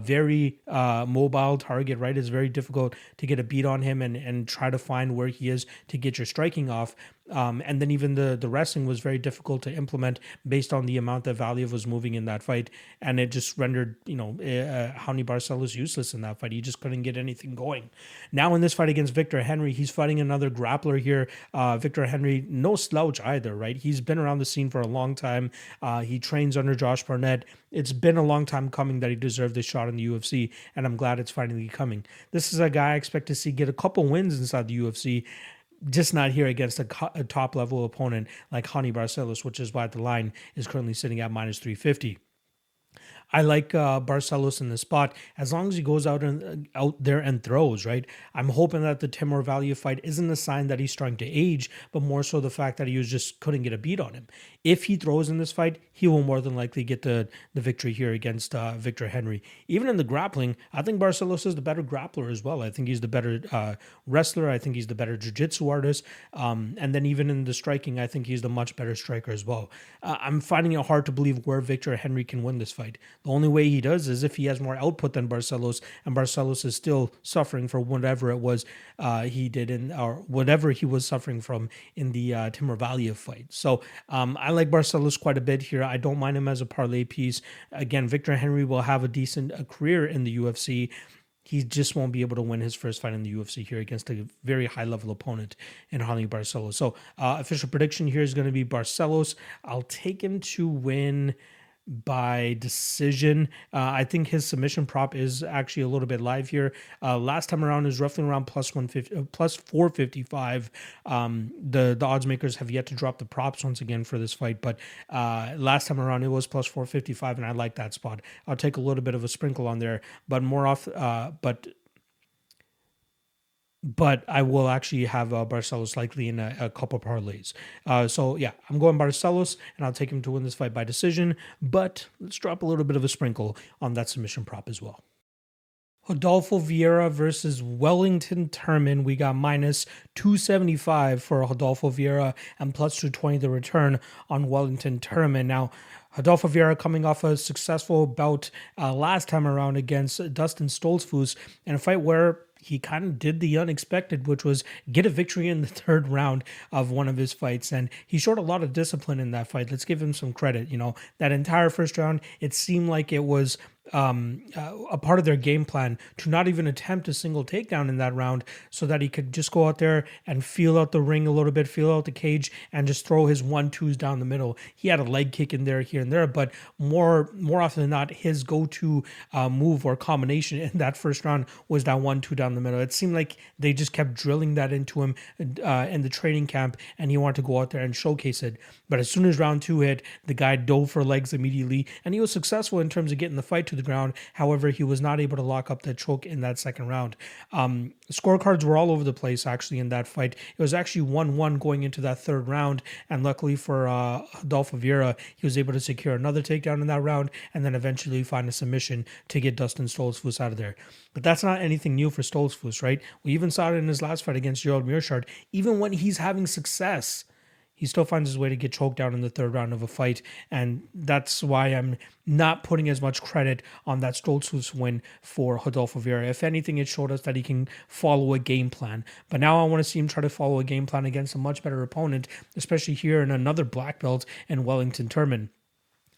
Very mobile target, right? It's very difficult to get a beat on him and try to find where he is to get your striking off. And then even the wrestling was very difficult to implement based on the amount that Valiev was moving in that fight. And it just rendered, Raoni Barcelos useless in that fight. He just couldn't get anything going. Now in this fight against Victor Henry, he's fighting another grappler here. Victor Henry, no slouch either, right? He's been around the scene for a long time. He trains under Josh Barnett. It's been a long time coming that he deserved this shot in the UFC, and I'm glad it's finally coming. This is a guy I expect to see get a couple wins inside the UFC, just not here against a top-level opponent like Raoni Barcelos, which is why the line is currently sitting at minus 350. I like Barcelos in the spot as long as he goes out there and throws, right? I'm hoping that the Timur Valiev fight isn't a sign that he's starting to age, but more so the fact that he just couldn't get a beat on him. If he throws in this fight, he will more than likely get the victory here against Victor Henry. Even in the grappling, I think Barcelos is the better grappler as well. I think he's the better wrestler. I think he's the better jiu-jitsu artist. And then even in the striking, I think he's the much better striker as well. I'm finding it hard to believe where Victor Henry can win this fight. The only way he does is if he has more output than Barcelos, and Barcelos is still suffering for whatever it was he did or whatever he was suffering from in the Timur Valiev fight. So I like Barcelos quite a bit here. I don't mind him as a parlay piece. Again, Victor Henry will have a decent career in the UFC. He just won't be able to win his first fight in the UFC here against a very high-level opponent in Raoni Barcelos. So official prediction here is going to be Barcelos. I'll take him to win by decision. I think his submission prop is actually a little bit live here. Last time around is roughly around plus 150, plus 455. The odds makers have yet to drop the props once again for this fight, but last time around it was plus 455, and I like that spot. I'll take a little bit of a sprinkle on there, but more off, but I will actually have Barcelos likely in a couple parlays. So yeah, I'm going Barcelos, and I'll take him to win this fight by decision, but let's drop a little bit of a sprinkle on that submission prop as well. Rodolfo Vieira versus Wellington Turman. We got minus 275 for Rodolfo Vieira and plus 220 the return on Wellington Turman. Now, Rodolfo Vieira coming off a successful bout last time around against Dustin Stoltzfus in a fight where he kind of did the unexpected, which was get a victory in the third round of one of his fights. And he showed a lot of discipline in that fight. Let's give him some credit. You know, that entire first round, it seemed like it was a part of their game plan to not even attempt a single takedown in that round so that he could just go out there and feel out the ring a little bit, feel out the cage, and just throw his 1-2s down the middle. He had a leg kick in there, here and there, but more often than not, his go-to move or combination in that first round was that 1-2 down the middle. It seemed like they just kept drilling that into him in the training camp, and he wanted to go out there and showcase it. But as soon as round 2 hit, the guy dove for legs immediately, and he was successful in terms of getting the fight to the ground. However, he was not able to lock up that choke in that second round. Scorecards were all over the place actually in that fight. It was actually 1-1 going into that third round, and luckily for Rodolfo Vieira, he was able to secure another takedown in that round and then eventually find a submission to get Dustin Stoltzfus out of there. But that's not anything new for Stoltzfus, right? We even saw it in his last fight against Gerald Meerschaert. Even when he's having success, he still finds his way to get choked out in the third round of a fight, and that's why I'm not putting as much credit on that Stoltzfus win for Rodolfo Vieira. If anything, it showed us that he can follow a game plan. But now I want to see him try to follow a game plan against a much better opponent, especially here in another black belt in Wellington Turman.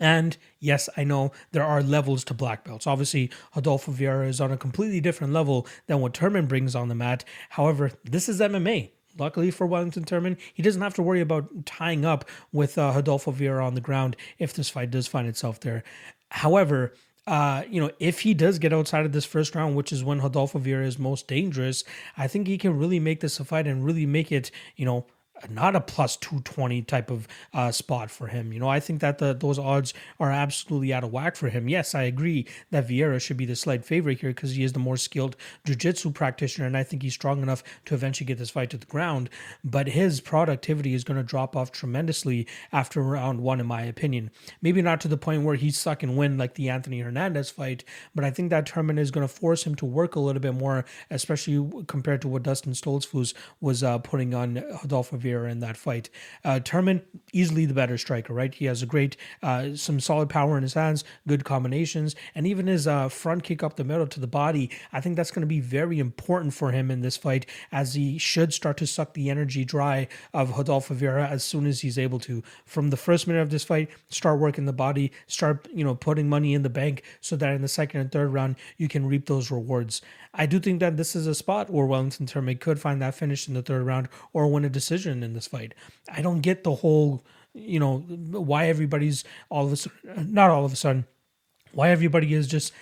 And yes, I know there are levels to black belts. Obviously, Rodolfo Vieira is on a completely different level than what Turman brings on the mat. However, this is MMA. Luckily for Wellington Turman, he doesn't have to worry about tying up with Rodolfo Vieira on the ground if this fight does find itself there. However, if he does get outside of this first round, which is when Rodolfo Vieira is most dangerous, I think he can really make this a fight and really make it, not a plus 220 type of spot for him. I think that those odds are absolutely out of whack for him. Yes, I agree that Vieira should be the slight favorite here because he is the more skilled jiu-jitsu practitioner, and I think he's strong enough to eventually get this fight to the ground. But his productivity is going to drop off tremendously after round 1, in my opinion. Maybe not to the point where he's suck and win like the Anthony Hernandez fight, but I think that Turman is going to force him to work a little bit more, especially compared to what Dustin Stoltzfus was putting on Rodolfo Vieira in that fight. Turman, easily the better striker, right? He has a great, some solid power in his hands, good combinations, and even his front kick up the middle to the body. I think that's going to be very important for him in this fight, as he should start to suck the energy dry of Rodolfo Vieira as soon as he's able to. From the first minute of this fight, start working the body, start, putting money in the bank so that in the second and third round, you can reap those rewards. I do think that this is a spot where Wellington Turman could find that finish in the third round or win a decision in this fight. I don't get the whole, why everybody's not all of a sudden, why everybody is just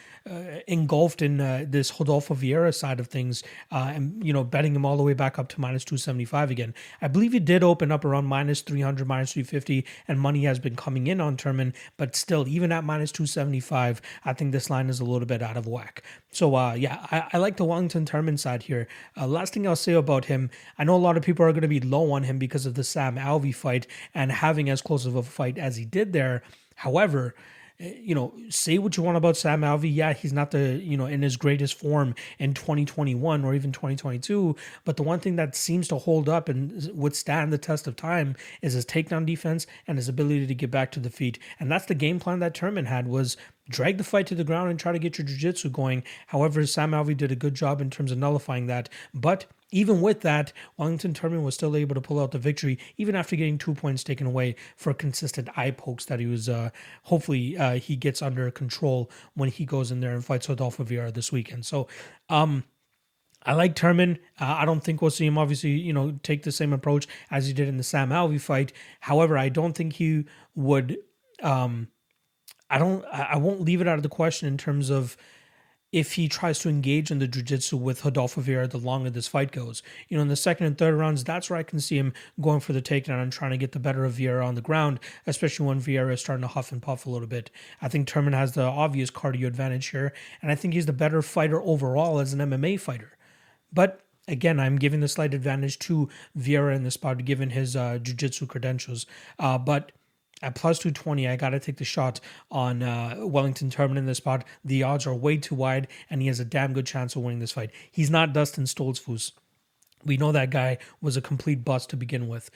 engulfed in this Rodolfo Vieira side of things, and betting him all the way back up to minus 275 again. I believe he did open up around minus 300, minus 350, and money has been coming in on Turman, but still, even at minus 275, I think this line is a little bit out of whack. So I like the Wellington Turman side here. Last thing I'll say about him, I know a lot of people are going to be low on him because of the Sam Alvey fight and having as close of a fight as he did there. However, say what you want about Sam Alvey. Yeah, he's not in his greatest form in 2021 or even 2022. But the one thing that seems to hold up and withstand the test of time is his takedown defense and his ability to get back to the feet. And that's the game plan that Turman had, was drag the fight to the ground and try to get your jiu-jitsu going. However, Sam Alvey did a good job in terms of nullifying that. But even with that, Wellington Turman was still able to pull out the victory, even after getting 2 points taken away for consistent eye pokes that he was, hopefully he gets under control when he goes in there and fights Rodolfo Vieira this weekend. So, I like Turman. I don't think we'll see him obviously, take the same approach as he did in the Sam Alvey fight. However, I don't think he would, I won't leave it out of the question in terms of if he tries to engage in the jiu-jitsu with Rodolfo Vieira the longer this fight goes. In the second and third rounds, that's where I can see him going for the takedown and trying to get the better of Vieira on the ground, especially when Vieira is starting to huff and puff a little bit. I think Turman has the obvious cardio advantage here, and I think he's the better fighter overall as an MMA fighter. But again, I'm giving the slight advantage to Vieira in this spot, given his jiu-jitsu credentials. But at plus 220, I got to take the shot on Wellington Turman in this spot. The odds are way too wide, and he has a damn good chance of winning this fight. He's not Dustin Stoltzfus. We know that guy was a complete bust to begin with.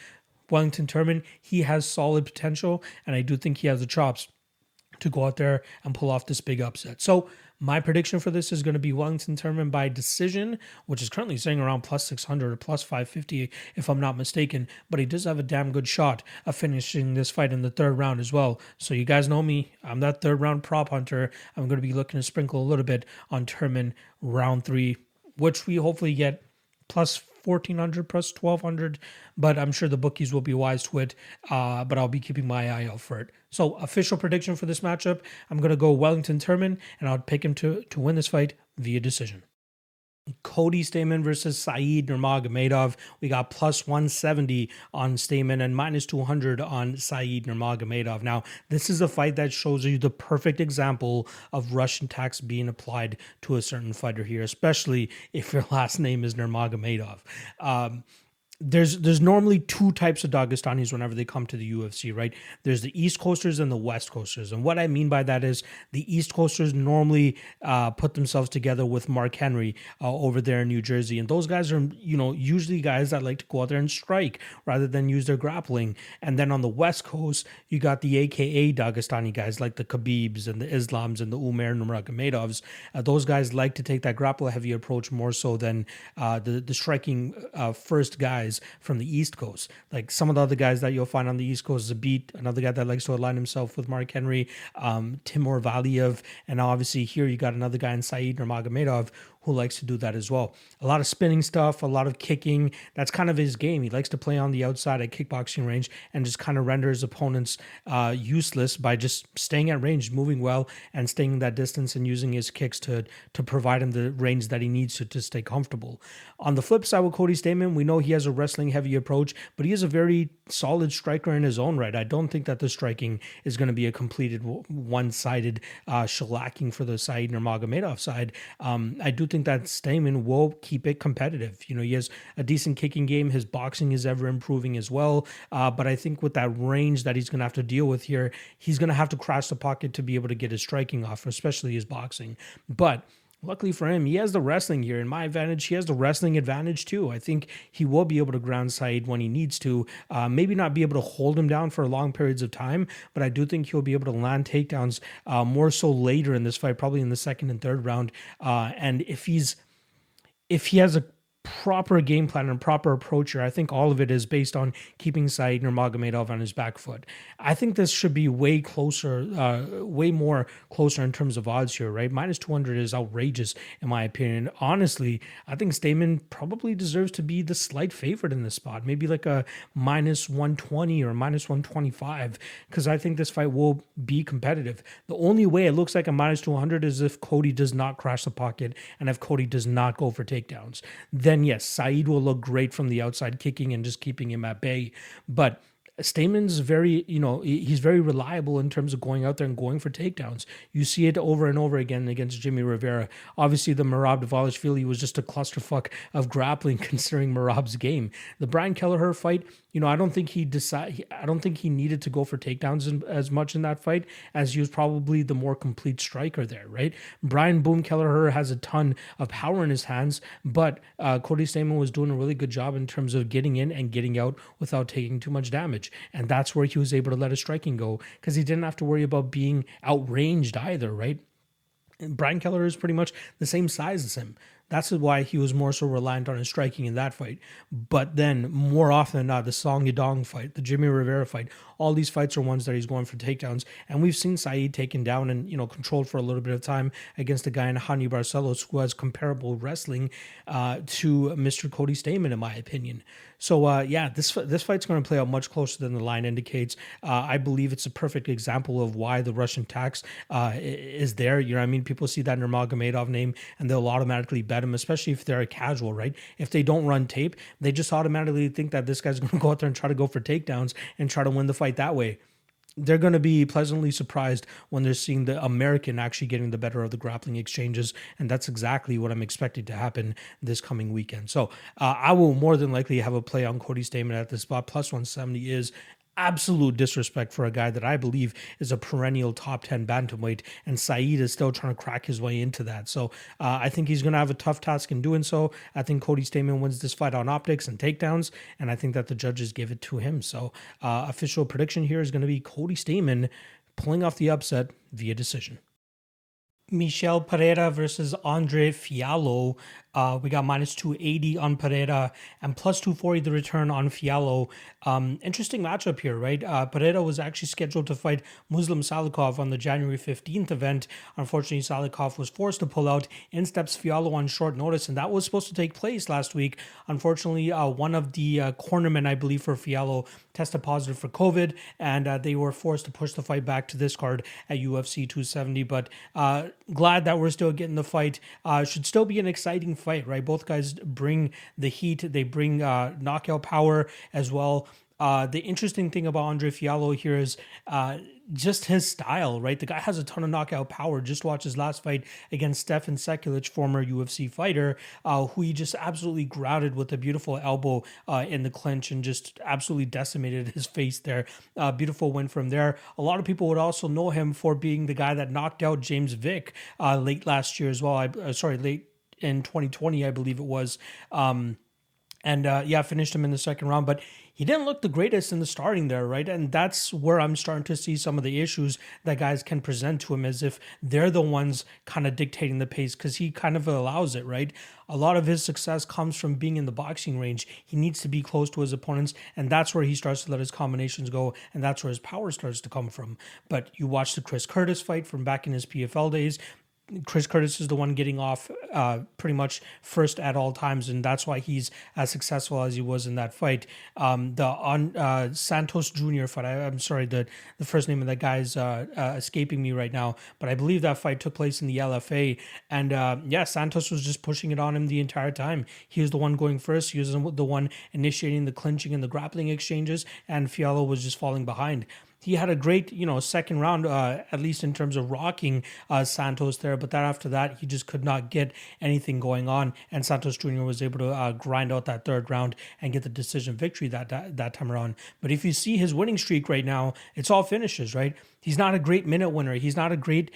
Wellington Turman, he has solid potential, and I do think he has the chops to go out there and pull off this big upset. So my prediction for this is going to be Wellington Turman by decision, which is currently sitting around plus 600 or plus 550 if I'm not mistaken, but he does have a damn good shot of finishing this fight in the third round as well. So you guys know me, I'm that third round prop hunter. I'm going to be looking to sprinkle a little bit on Turman round 3, which we hopefully get plus 1,400 plus 1,200, but I'm sure the bookies will be wise to it, but I'll be keeping my eye out for it. So official prediction for this matchup, I'm going to go Wellington Turman, and I'll pick him to win this fight via decision. Cody Stamann versus Saeed Nurmagomedov. We got plus 170 on Stamann and minus 200 on Saeed Nurmagomedov. Now, this is a fight that shows you the perfect example of Russian tax being applied to a certain fighter here, especially if your last name is Nurmagomedov. There's normally two types of Dagestanis whenever they come to the UFC, right? There's the East Coasters and the West Coasters. And what I mean by that is the East Coasters normally put themselves together with Mark Henry over there in New Jersey. And those guys are, usually guys that like to go out there and strike rather than use their grappling. And then on the West Coast, you got the AKA Dagestani guys like the Khabibs and the Islams and the Umar Nurmagomedovs. Those guys like to take that grapple-heavy approach more so than the striking first guys from the East Coast. Like some of the other guys that you'll find on the East Coast, Zabit, another guy that likes to align himself with Mark Henry, Timur Valiev, and obviously here you got another guy in Saeed Nurmagomedov who likes to do that as well. A lot of spinning stuff, a lot of kicking. That's kind of his game. He likes to play on the outside at kickboxing range and just kind of render his opponents useless by just staying at range, moving well, and staying that distance and using his kicks to provide him the range that he needs to stay comfortable. On the flip side with Cody Stamann, we know he has a wrestling-heavy approach, but he is a very solid striker in his own right. I don't think that the striking is going to be a completed one-sided shellacking for the Saeed Nurmagomedov side. I do think that Stamann will keep it competitive. He has a decent kicking game. His boxing is ever improving as well. But I think with that range that he's going to have to deal with here, he's going to have to crash the pocket to be able to get his striking off, especially his boxing. But luckily for him, he has the wrestling here. In my advantage, he has the wrestling advantage too. I think he will be able to ground Saeed when he needs to. Maybe not be able to hold him down for long periods of time, but I do think he'll be able to land takedowns more so later in this fight, probably in the second and third round. And if he has a proper game plan and proper approach here, I think all of it is based on keeping Saeed Nurmagomedov on his back foot. I think this should be way more closer in terms of odds here, right? Minus 200 is outrageous in my opinion. Honestly, I think Stamann probably deserves to be the slight favorite in this spot, maybe like a minus 120 or minus 125, because I think this fight will be competitive. The only way it looks like a minus 200 is if Cody does not crash the pocket and if Cody does not go for takedowns. Then yes, Saeed will look great from the outside kicking and just keeping him at bay. But Stamann's he's very reliable in terms of going out there and going for takedowns. You see it over and over again against Jimmy Rivera. Obviously, the Merab Dvalishvili was just a clusterfuck of grappling considering Merab's game. The Brian Kelleher fight, I don't think he needed to go for takedowns as much in that fight as he was probably the more complete striker there, right? Brian Boom Kelleher has a ton of power in his hands, but Cody Stamann was doing a really good job in terms of getting in and getting out without taking too much damage. And that's where he was able to let his striking go because he didn't have to worry about being outranged either, right? And Brian Kelleher is pretty much the same size as him. That's why he was more so reliant on his striking in that fight. But then, more often than not, the Song Yadong fight, the Jimmy Rivera fight, all these fights are ones that he's going for takedowns. And we've seen Saeed taken down and, controlled for a little bit of time against a guy in Hani Barcelos who has comparable wrestling to Mr. Cody Stamann, in my opinion. So yeah, this fight's going to play out much closer than the line indicates. I believe it's a perfect example of why the Russian tax is there. You know what I mean? People see that Nurmagomedov name and they'll automatically bet him, especially if they're a casual, right? If they don't run tape, they just automatically think that this guy's going to go out there and try to go for takedowns and try to win the fight that way. They're going to be pleasantly surprised when they're seeing the American actually getting the better of the grappling exchanges. And that's exactly what I'm expecting to happen this coming weekend. So I will more than likely have a play on Cody Stamann at this spot. Plus 170 is absolute disrespect for a guy that I believe is a perennial top 10 bantamweight, and Saeed is still trying to crack his way into that. So I think he's going to have a tough task in doing so. I think Cody Stamann wins this fight on optics and takedowns, and I think that the judges give it to him. So official prediction here is going to be Cody Stamann pulling off the upset via decision. Michel Pereira versus Andre Fialho. We got minus 280 on Pereira and plus 240 the return on Fialho. Interesting matchup here, right? Pereira was actually scheduled to fight Muslim Salikov on the January 15th event. Unfortunately, Salikov was forced to pull out. In steps Fialho on short notice, and that was supposed to take place last week. Unfortunately, one of the cornermen, I believe, for Fialho tested positive for COVID, and they were forced to push the fight back to this card at UFC 270. But glad that we're still getting the fight. Should still be an exciting fight, right? Both guys bring the heat. They bring knockout power as well. The interesting thing about Andre Fialho here is just his style, right? The guy has a ton of knockout power. Just watch his last fight against Stefan Sekulic, former UFC fighter, who he just absolutely grouted with a beautiful elbow in the clinch and just absolutely decimated his face there. Beautiful win from there. A lot of people would also know him for being the guy that knocked out James Vick late last year as well. Late in 2020, I believe it was. Finished him in the second round, but he didn't look the greatest in the starting there, right? And that's where I'm starting to see some of the issues that guys can present to him, as if they're the ones kind of dictating the pace, because he kind of allows it, right? A lot of his success comes from being in the boxing range. He needs to be close to his opponents, and that's where he starts to let his combinations go, and that's where his power starts to come from. But you watch the Chris Curtis fight from back in his PFL days. Chris Curtis is the one getting off pretty much first at all times, and that's why he's as successful as he was in that fight. The Santos Jr. fight, I'm sorry, the first name of that guy is escaping me right now, but I believe that fight took place in the LFA, and Santos was just pushing it on him the entire time. He was the one going first, he was the one initiating the clinching and the grappling exchanges, and Fialho was just falling behind. He had a great, second round, at least in terms of rocking Santos there. But then after that, he just could not get anything going on. And Santos Jr. was able to grind out that third round and get the decision victory that time around. But if you see his winning streak right now, it's all finishes, right? He's not a great minute winner. He's not a great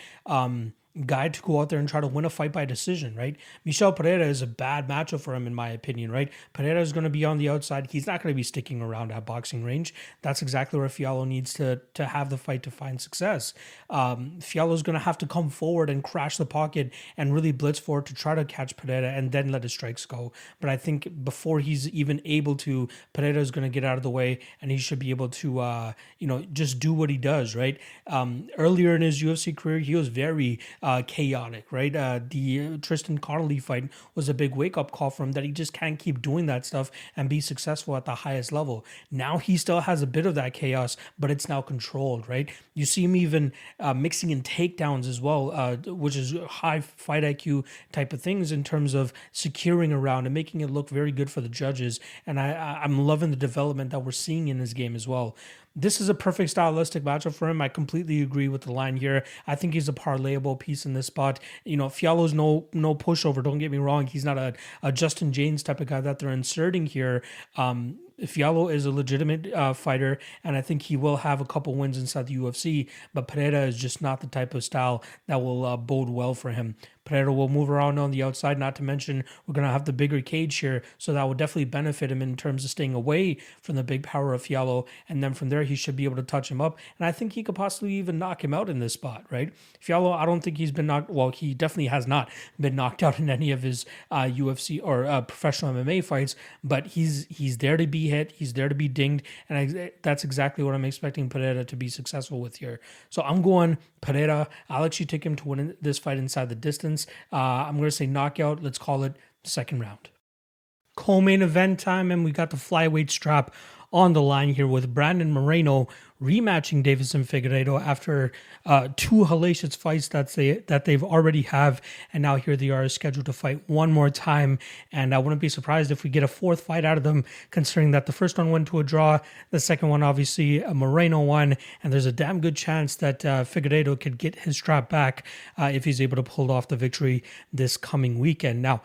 guy to go out there and try to win a fight by decision, right? Michel Pereira is a bad matchup for him, in my opinion, right? Pereira is going to be on the outside. He's not going to be sticking around at boxing range. That's exactly where Fialho needs to have the fight to find success. Fialho is going to have to come forward and crash the pocket and really blitz forward to try to catch Pereira and then let his strikes go. But I think before he's even able to, Pereira is going to get out of the way and he should be able to, just do what he does, right? Earlier in his UFC career, he was very chaotic, right? The Tristan Connolly fight was a big wake-up call for him that he just can't keep doing that stuff and be successful at the highest level. Now he still has a bit of that chaos, but it's now controlled, right? You see him even mixing in takedowns as well, which is high fight IQ type of things in terms of securing a round and making it look very good for the judges. And I'm loving the development that we're seeing in his game as well. This is a perfect stylistic matchup for him. I completely agree with the line here. I think he's a parlayable piece in this spot. Fialho's no pushover. Don't get me wrong. He's not a Justin James type of guy that they're inserting here. Fialho is a legitimate fighter, and I think he will have a couple wins inside the UFC, but Pereira is just not the type of style that will bode well for him. Pereira will move around on the outside, not to mention we're going to have the bigger cage here, so that will definitely benefit him in terms of staying away from the big power of Fialho, and then from there he should be able to touch him up, and I think he could possibly even knock him out in this spot, right? Fialho, I don't think he's been knocked, well, he definitely has not been knocked out in any of his UFC or professional MMA fights, but he's there to be hit, he's there to be dinged, and that's exactly what I'm expecting Pereira to be successful with here. So I'm going Pereira. I'll actually take him to win this fight inside the distance. I'm going to say knockout. Let's call it second round. Co-main event time, and we got the flyweight strap on the line here with Brandon Moreno rematching Deiveson Figueiredo after two hellacious fights that they've already have, and now here they are scheduled to fight one more time. And I wouldn't be surprised if we get a fourth fight out of them, considering that the first one went to a draw, the second one obviously Moreno won, and there's a damn good chance that Figueiredo could get his strap back if he's able to pull off the victory this coming weekend. Now,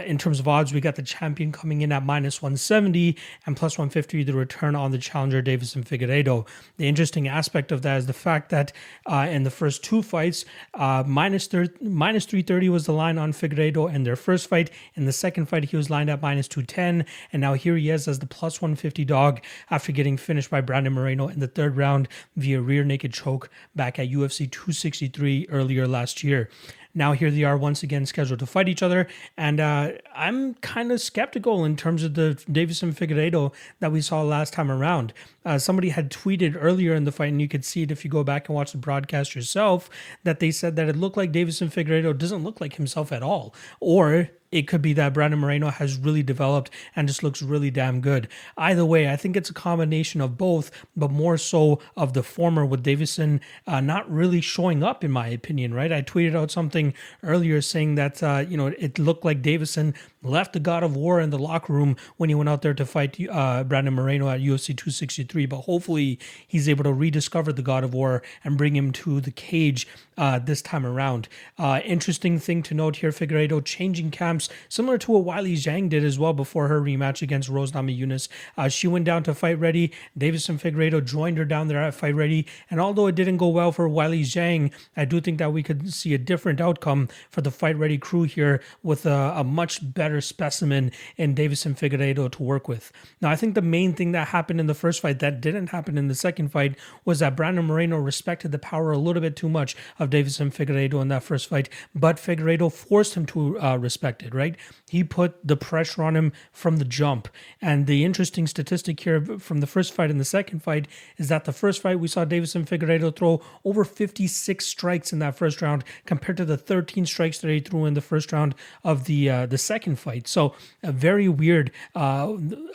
in terms of odds, we got the champion coming in at -170 and +150 the return on the challenger Deiveson Figueiredo. The interesting aspect of that is the fact that in the first two fights, -330 was the line on Figueiredo in their first fight. In the second fight, he was lined at -210, and now here he is as the +150 dog after getting finished by Brandon Moreno in the third round via rear naked choke back at UFC 263 earlier last year. Now here they are once again scheduled to fight each other, and I'm kind of skeptical in terms of the Deiveson Figueiredo that we saw last time around. Somebody had tweeted earlier in the fight, and you could see it if you go back and watch the broadcast yourself, that they said that it looked like Deiveson Figueiredo doesn't look like himself at all, or it could be that Brandon Moreno has really developed and just looks really damn good. Either way, I think it's a combination of both, but more so of the former, with Deiveson not really showing up, in my opinion, right? I tweeted out something earlier saying that, it looked like Deiveson left the God of War in the locker room when he went out there to fight Brandon Moreno at UFC 263, but hopefully he's able to rediscover the God of War and bring him to the cage this time around. Interesting thing to note here, Figueiredo changing camps, similar to what Weili Zhang did as well before her rematch against Rose Namajunas. She went down to Fight Ready. Deiveson Figueiredo joined her down there at Fight Ready, and although it didn't go well for Weili Zhang, I do think that we could see a different outcome for the Fight Ready crew here with a much better specimen in Deiveson Figueiredo to work with. Now, I think the main thing that happened in the first fight that didn't happen in the second fight was that Brandon Moreno respected the power a little bit too much of Deiveson Figueiredo in that first fight, but Figueiredo forced him to respect it, right? He put the pressure on him from the jump. And the interesting statistic here from the first fight and the second fight is that the first fight we saw Deiveson Figueiredo throw over 56 strikes in that first round compared to the 13 strikes that he threw in the first round of the second fight. So a very weird style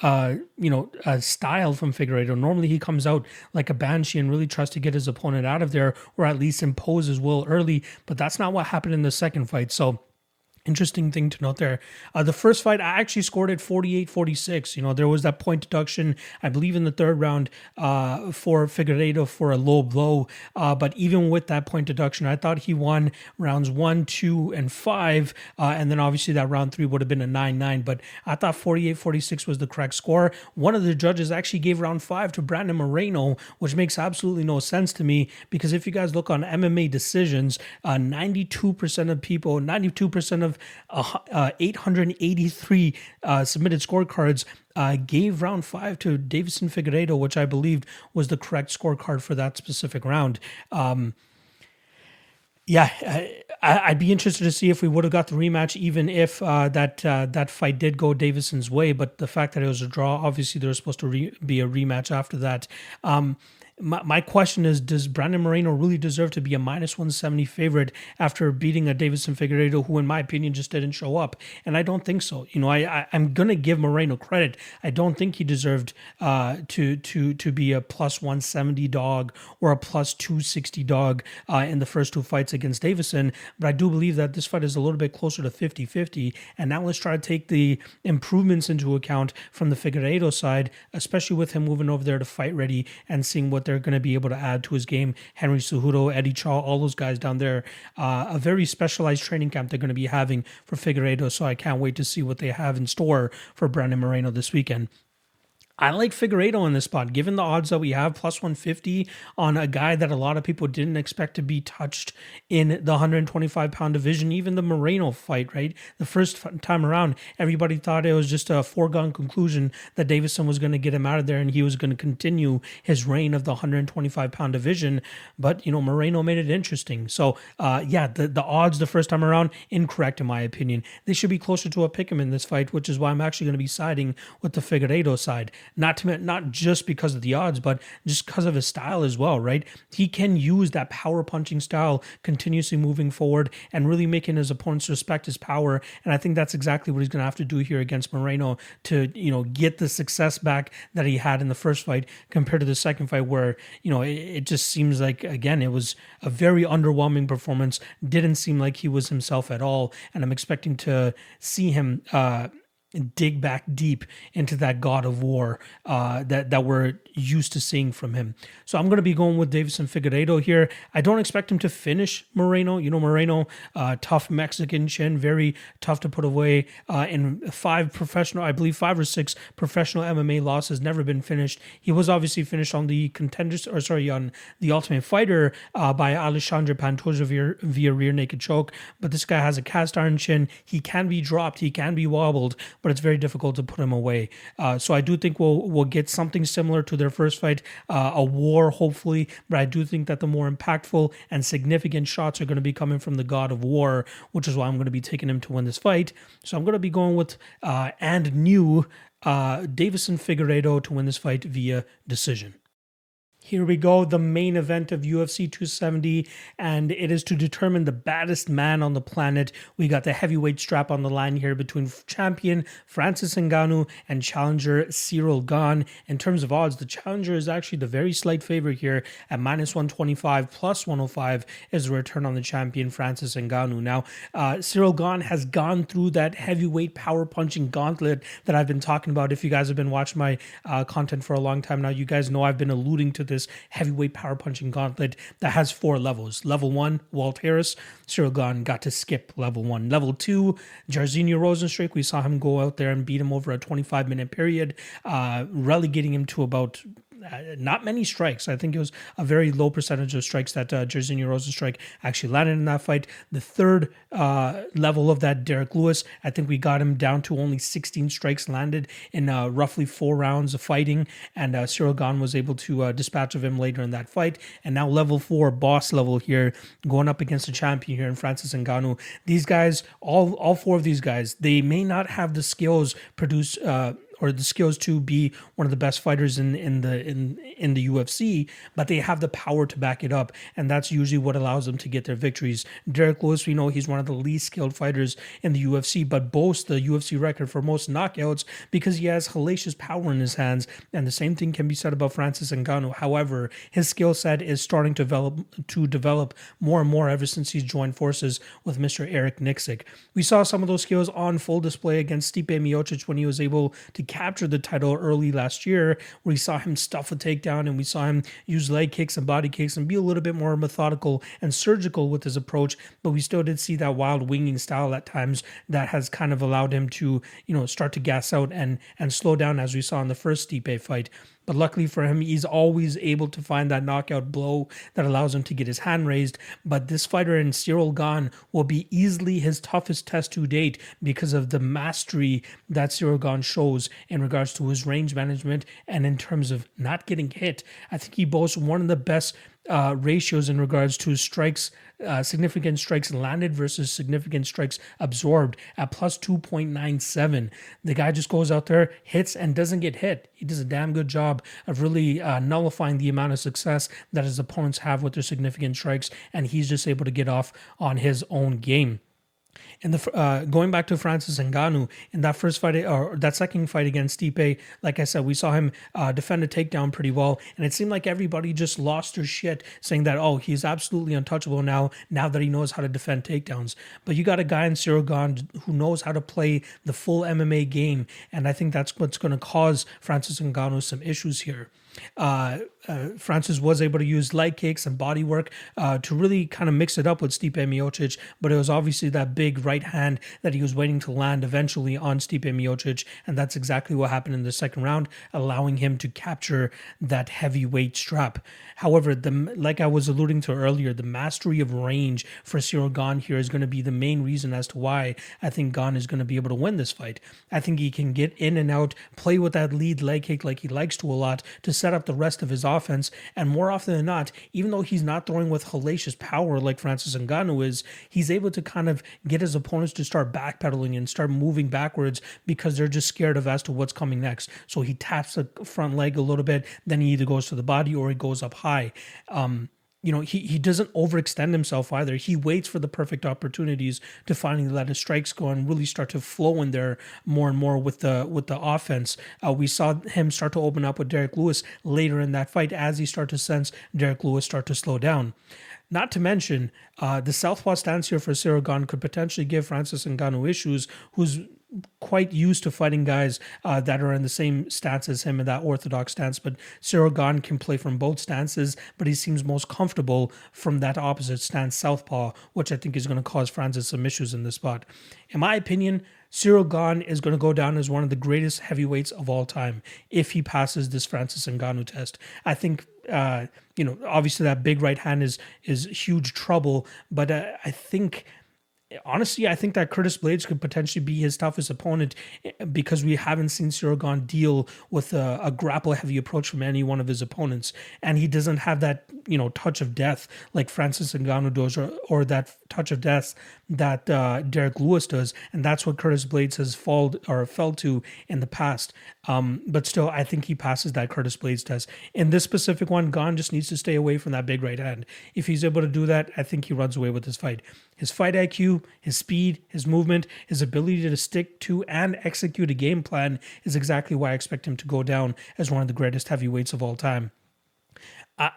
from Figueiredo. Normally he comes out like a banshee and really tries to get his opponent out of there, or at least impose his will early, but that's not what happened in the second fight. So interesting thing to note there. The first fight, I actually scored it 48-46. There was that point deduction, I believe, in the third round for Figueiredo for a low blow. But even with that point deduction, I thought he won rounds 1, 2, and 5. And then obviously that round 3 would have been a 9-9. But I thought 48-46 was the correct score. One of the judges actually gave round 5 to Brandon Moreno, which makes absolutely no sense to me, because if you guys look on MMA decisions, 92% of people, 92% of 883 submitted scorecards gave round 5 to Deiveson Figueiredo, which I believed was the correct scorecard for that specific round. I'd be interested to see if we would have got the rematch, even if that fight did go Deiveson's way. But the fact that it was a draw, obviously there was supposed to be a rematch after that. My question is, does Brandon Moreno really deserve to be a -170 favorite after beating a Deiveson Figueiredo who, in my opinion, just didn't show up? And I don't think so. I'm going to give Moreno credit. I don't think he deserved to be a +170 dog or a +260 dog in the first two fights against Deiveson, but I do believe that this fight is a little bit closer to 50-50. And now let's try to take the improvements into account from the Figueiredo side, especially with him moving over there to Fight Ready and seeing what they're going to be able to add to his game. Henry Cejudo, Eddie Chaw, all those guys down there. A very specialized training camp they're going to be having for Figueiredo, so I can't wait to see what they have in store for Brandon Moreno this weekend. I like Figueiredo in this spot, given the odds that we have, +150 on a guy that a lot of people didn't expect to be touched in the 125-pound division, even the Moreno fight, right? The first time around, everybody thought it was just a foregone conclusion that Deiveson was going to get him out of there and he was going to continue his reign of the 125-pound division. But, Moreno made it interesting. So, the odds the first time around, incorrect in my opinion. They should be closer to a pick'em in this fight, which is why I'm actually going to be siding with the Figueiredo side. not just because of the odds, but just because of his style as well, right? He can use that power punching style, continuously moving forward and really making his opponents respect his power. And I think that's exactly what he's going to have to do here against Moreno to, get the success back that he had in the first fight compared to the second fight where, it just seems like, again, it was a very underwhelming performance. Didn't seem like he was himself at all. And I'm expecting to see him dig back deep into that God of War that we're used to seeing from him. So I'm going to be going with Deiveson Figueiredo here. I don't expect him to finish Moreno. Moreno, tough Mexican chin, very tough to put away. In 5 or 6 professional MMA losses, never been finished. He was obviously finished on the on the Ultimate Fighter by Alexandre Pantoja via rear naked choke. But this guy has a cast iron chin. He can be dropped. He can be wobbled, but it's very difficult to put him away. So I do think we'll get something similar to their first fight, a war hopefully, but I do think that the more impactful and significant shots are going to be coming from the God of War, which is why I'm going to be taking him to win this fight. So I'm going to be going with Deiveson Figueiredo to win this fight via decision. Here we go, the main event of UFC 270, and it is to determine the baddest man on the planet. We got the heavyweight strap on the line here between champion Francis Ngannou and challenger Ciryl Gane. In terms of odds, the challenger is actually the very slight favorite here at -125, +105 is the return on the champion Francis Ngannou. Now, Ciryl Gane has gone through that heavyweight power punching gauntlet that I've been talking about. If you guys have been watching my content for a long time now, you guys know I've been alluding to this heavyweight power punching gauntlet that has 4 levels. Level 1, Walt Harris. Ciryl Gane got to skip level 1. Level 2, Jairzinho Rozenstruik. We saw him go out there and beat him over a 25-minute period, relegating him to about not many strikes. I think it was a very low percentage of strikes that Jairzinho Rozenstruik actually landed in that fight. The third level of that, Derek Lewis, I think we got him down to only 16 strikes landed in roughly 4 rounds of fighting, and Ciryl Gane was able to dispatch of him later in that fight. And now level 4, boss level here, going up against the champion here in Francis Ngannou. These guys, all 4 of these guys, they may not have the skills to be one of the best fighters in the UFC, but they have the power to back it up, and that's usually what allows them to get their victories. Derek Lewis, we know he's one of the least skilled fighters in the UFC, but boasts the UFC record for most knockouts because he has hellacious power in his hands, and the same thing can be said about Francis Ngannou. However, his skill set is starting to develop more and more ever since he's joined forces with Mr. Eric Nixick. We saw some of those skills on full display against Stipe Miocic when he was able to captured the title early last year, where we saw him stuff a takedown and we saw him use leg kicks and body kicks and be a little bit more methodical and surgical with his approach. But we still did see that wild winging style at times that has kind of allowed him to, start to gas out and slow down, as we saw in the first Stipe fight. But luckily for him, he's always able to find that knockout blow that allows him to get his hand raised. But this fighter in Ciryl Gane will be easily his toughest test to date because of the mastery that Ciryl Gane shows in regards to his range management and in terms of not getting hit. I think he boasts one of the best ratios in regards to strikes, significant strikes landed versus significant strikes absorbed at +2.97. The guy just goes out there, hits, and doesn't get hit. He does a damn good job of really nullifying the amount of success that his opponents have with their significant strikes, and he's just able to get off on his own game. And going back to Francis Ngannou, in that first fight or that second fight against Stipe, like I said, we saw him defend a takedown pretty well, and it seemed like everybody just lost their shit, saying that he's absolutely untouchable now that he knows how to defend takedowns. But you got a guy in Ciryl Gane who knows how to play the full MMA game, and I think that's what's going to cause Francis Ngannou some issues here. Francis was able to use leg kicks and body work to really kind of mix it up with Stipe Miocic, but it was obviously that big right hand that he was waiting to land eventually on Stipe Miocic, and that's exactly what happened in the second round, allowing him to capture that heavyweight strap. However, like I was alluding to earlier, the mastery of range for Ciryl Gane here is going to be the main reason as to why I think Gane is going to be able to win this fight. I think he can get in and out, play with that lead leg kick like he likes to a lot to set up the rest of his offense. And more often than not, even though he's not throwing with hellacious power like Francis Ngannou is, he's able to kind of get his opponents to start backpedaling and start moving backwards because they're just scared of as to what's coming next. So he taps the front leg a little bit, then he either goes to the body or he goes up high. He doesn't overextend himself either. He waits for the perfect opportunities to finally let his strikes go and really start to flow in there more and more with the offense. We saw him start to open up with Derek Lewis later in that fight as he started to sense Derek Lewis start to slow down. Not to mention, the southpaw stance here for Ciryl Gane could potentially give Francis Ngannou issues, who's quite used to fighting guys that are in the same stance as him in that orthodox stance. But Ciryl Gane can play from both stances, but he seems most comfortable from that opposite stance, southpaw, which I think is going to cause Francis some issues in this spot. In my opinion, Ciryl Gane is going to go down as one of the greatest heavyweights of all time if he passes this Francis Ngannou test. I think, obviously that big right hand is huge trouble, but I think that Curtis Blaydes could potentially be his toughest opponent because we haven't seen Ciryl Gane deal with a grapple-heavy approach from any one of his opponents. And he doesn't have that, touch of death like Francis Ngannou does or that touch of death that Derek Lewis does. And that's what Curtis Blaydes has fell to in the past. But still, I think he passes that Curtis Blaydes test. In this specific one, Gane just needs to stay away from that big right hand. If he's able to do that, I think he runs away with this fight. His fight IQ, his speed, his movement, his ability to stick to and execute a game plan is exactly why I expect him to go down as one of the greatest heavyweights of all time.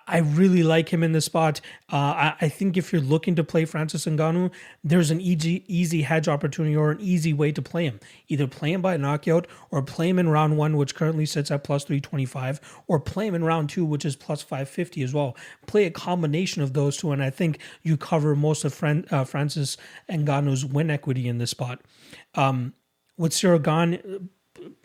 I really like him in this spot. I think if you're looking to play Francis Ngannou, there's an easy hedge opportunity or an easy way to play him. Either play him by knockout or play him in round 1, which currently sits at plus 325, or play him in round 2, which is plus 550 as well. Play a combination of those two, and I think you cover most of Francis Ngannou's win equity in this spot. With Ciryl Gane,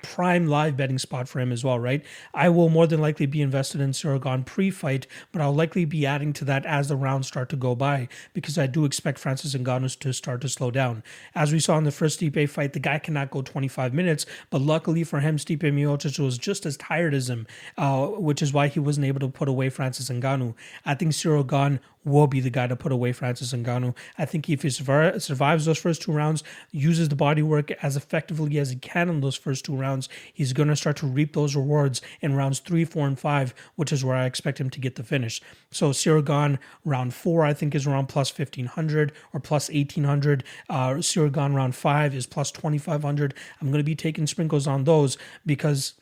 prime live betting spot for him as well, right? I will more than likely be invested in Ciryl Gane pre-fight, but I'll likely be adding to that as the rounds start to go by because I do expect Francis Ngannou to start to slow down. As we saw in the first Stipe fight, the guy cannot go 25 minutes, but luckily for him, Stipe Miocic was just as tired as him, which is why he wasn't able to put away Francis Ngannou. I think Ciryl Gane will be the guy to put away Francis Ngannou. I think if he survives those first 2 rounds, uses the body work as effectively as he can in those first 2 rounds, he's going to start to reap those rewards in rounds 3, 4, and 5, which is where I expect him to get the finish. So Ciryl Gane, round 4, I think is around plus 1,500 or plus 1,800. Ciryl Gane, round 5 is plus 2,500. I'm going to be taking sprinkles on those because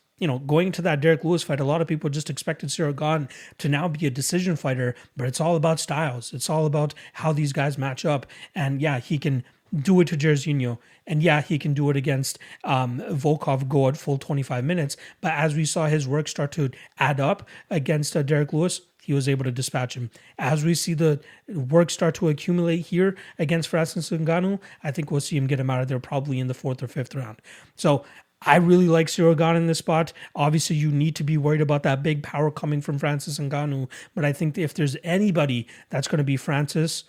going into that Derek Lewis fight, a lot of people just expected Ciryl Gane to now be a decision fighter, but it's all about styles. It's all about how these guys match up. And yeah, he can do it to Jairzinho. And yeah, he can do it against Volkov, go at full 25 minutes. But as we saw his work start to add up against Derek Lewis, he was able to dispatch him. As we see the work start to accumulate here against Francis Ngannou, I think we'll see him get him out of there probably in the 4th or 5th round. So I really like Ciryl Gane in this spot. Obviously, you need to be worried about that big power coming from Francis Ngannou. But I think if there's anybody that's going to be Francis,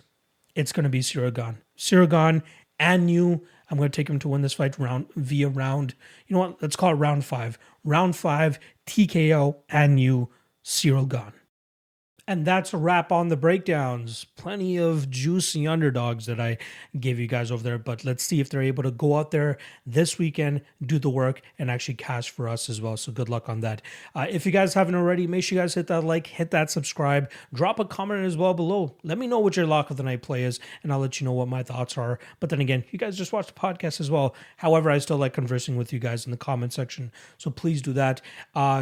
it's going to be Ciryl Gane. Ciryl Gane and you, I'm going to take him to win this fight via round. You know what? Let's call it round 5. Round 5, TKO and you, Ciryl Gane. And that's a wrap on the breakdowns. Plenty of juicy underdogs that I gave you guys over there, but let's see if they're able to go out there this weekend, do the work, and actually cash for us as well. So good luck on that. If you guys haven't already, make sure you guys hit that like, hit that subscribe, drop a comment as well below. Let me know what your lock of the night play is, and I'll let you know what my thoughts are. But then again, you guys just watch the podcast as well. However, I still like conversing with you guys in the comment section, so please do that.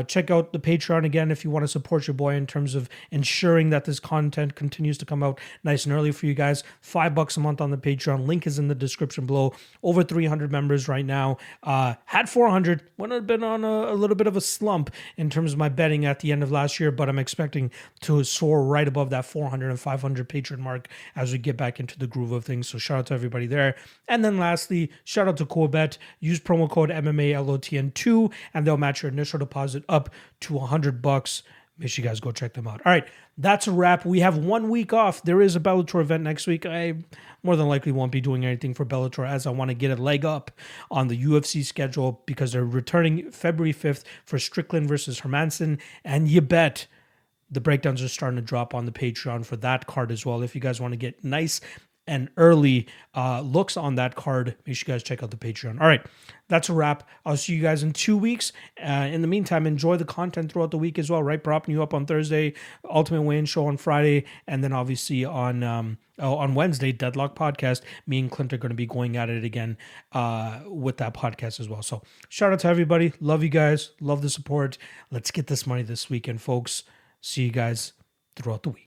Check out the Patreon again if you want to support your boy in terms of ensuring that this content continues to come out nice and early for you guys. $5 a month on the Patreon. Link is in the description below. Over 300 members right now. Had 400. When I've been on a little bit of a slump in terms of my betting at the end of last year, but I'm expecting to soar right above that 400 and 500 patron mark as we get back into the groove of things. So shout out to everybody there. And then lastly, shout out to Coolbet. Use promo code MMALOTN2 and they'll match your initial deposit up to $100. Make sure you guys go check them out. All right, that's a wrap. We have 1 week off. There is a Bellator event next week. I more than likely won't be doing anything for Bellator as I want to get a leg up on the UFC schedule because they're returning February 5th for Strickland versus Hansen. And you bet the breakdowns are starting to drop on the Patreon for that card as well. If you guys want to get nice and early looks on that card, make sure you guys check out the Patreon. All right, that's a wrap. I'll see you guys in 2 weeks. In the meantime, enjoy the content throughout the week as well, right? Propping you up on Thursday, Ultimate Weigh-In Show on Friday, and then obviously on Wednesday, Deadlock Podcast. Me and Clint are going to be going at it again with that podcast as well. So shout out to everybody. Love you guys. Love the support. Let's get this money this weekend, folks. See you guys throughout the week.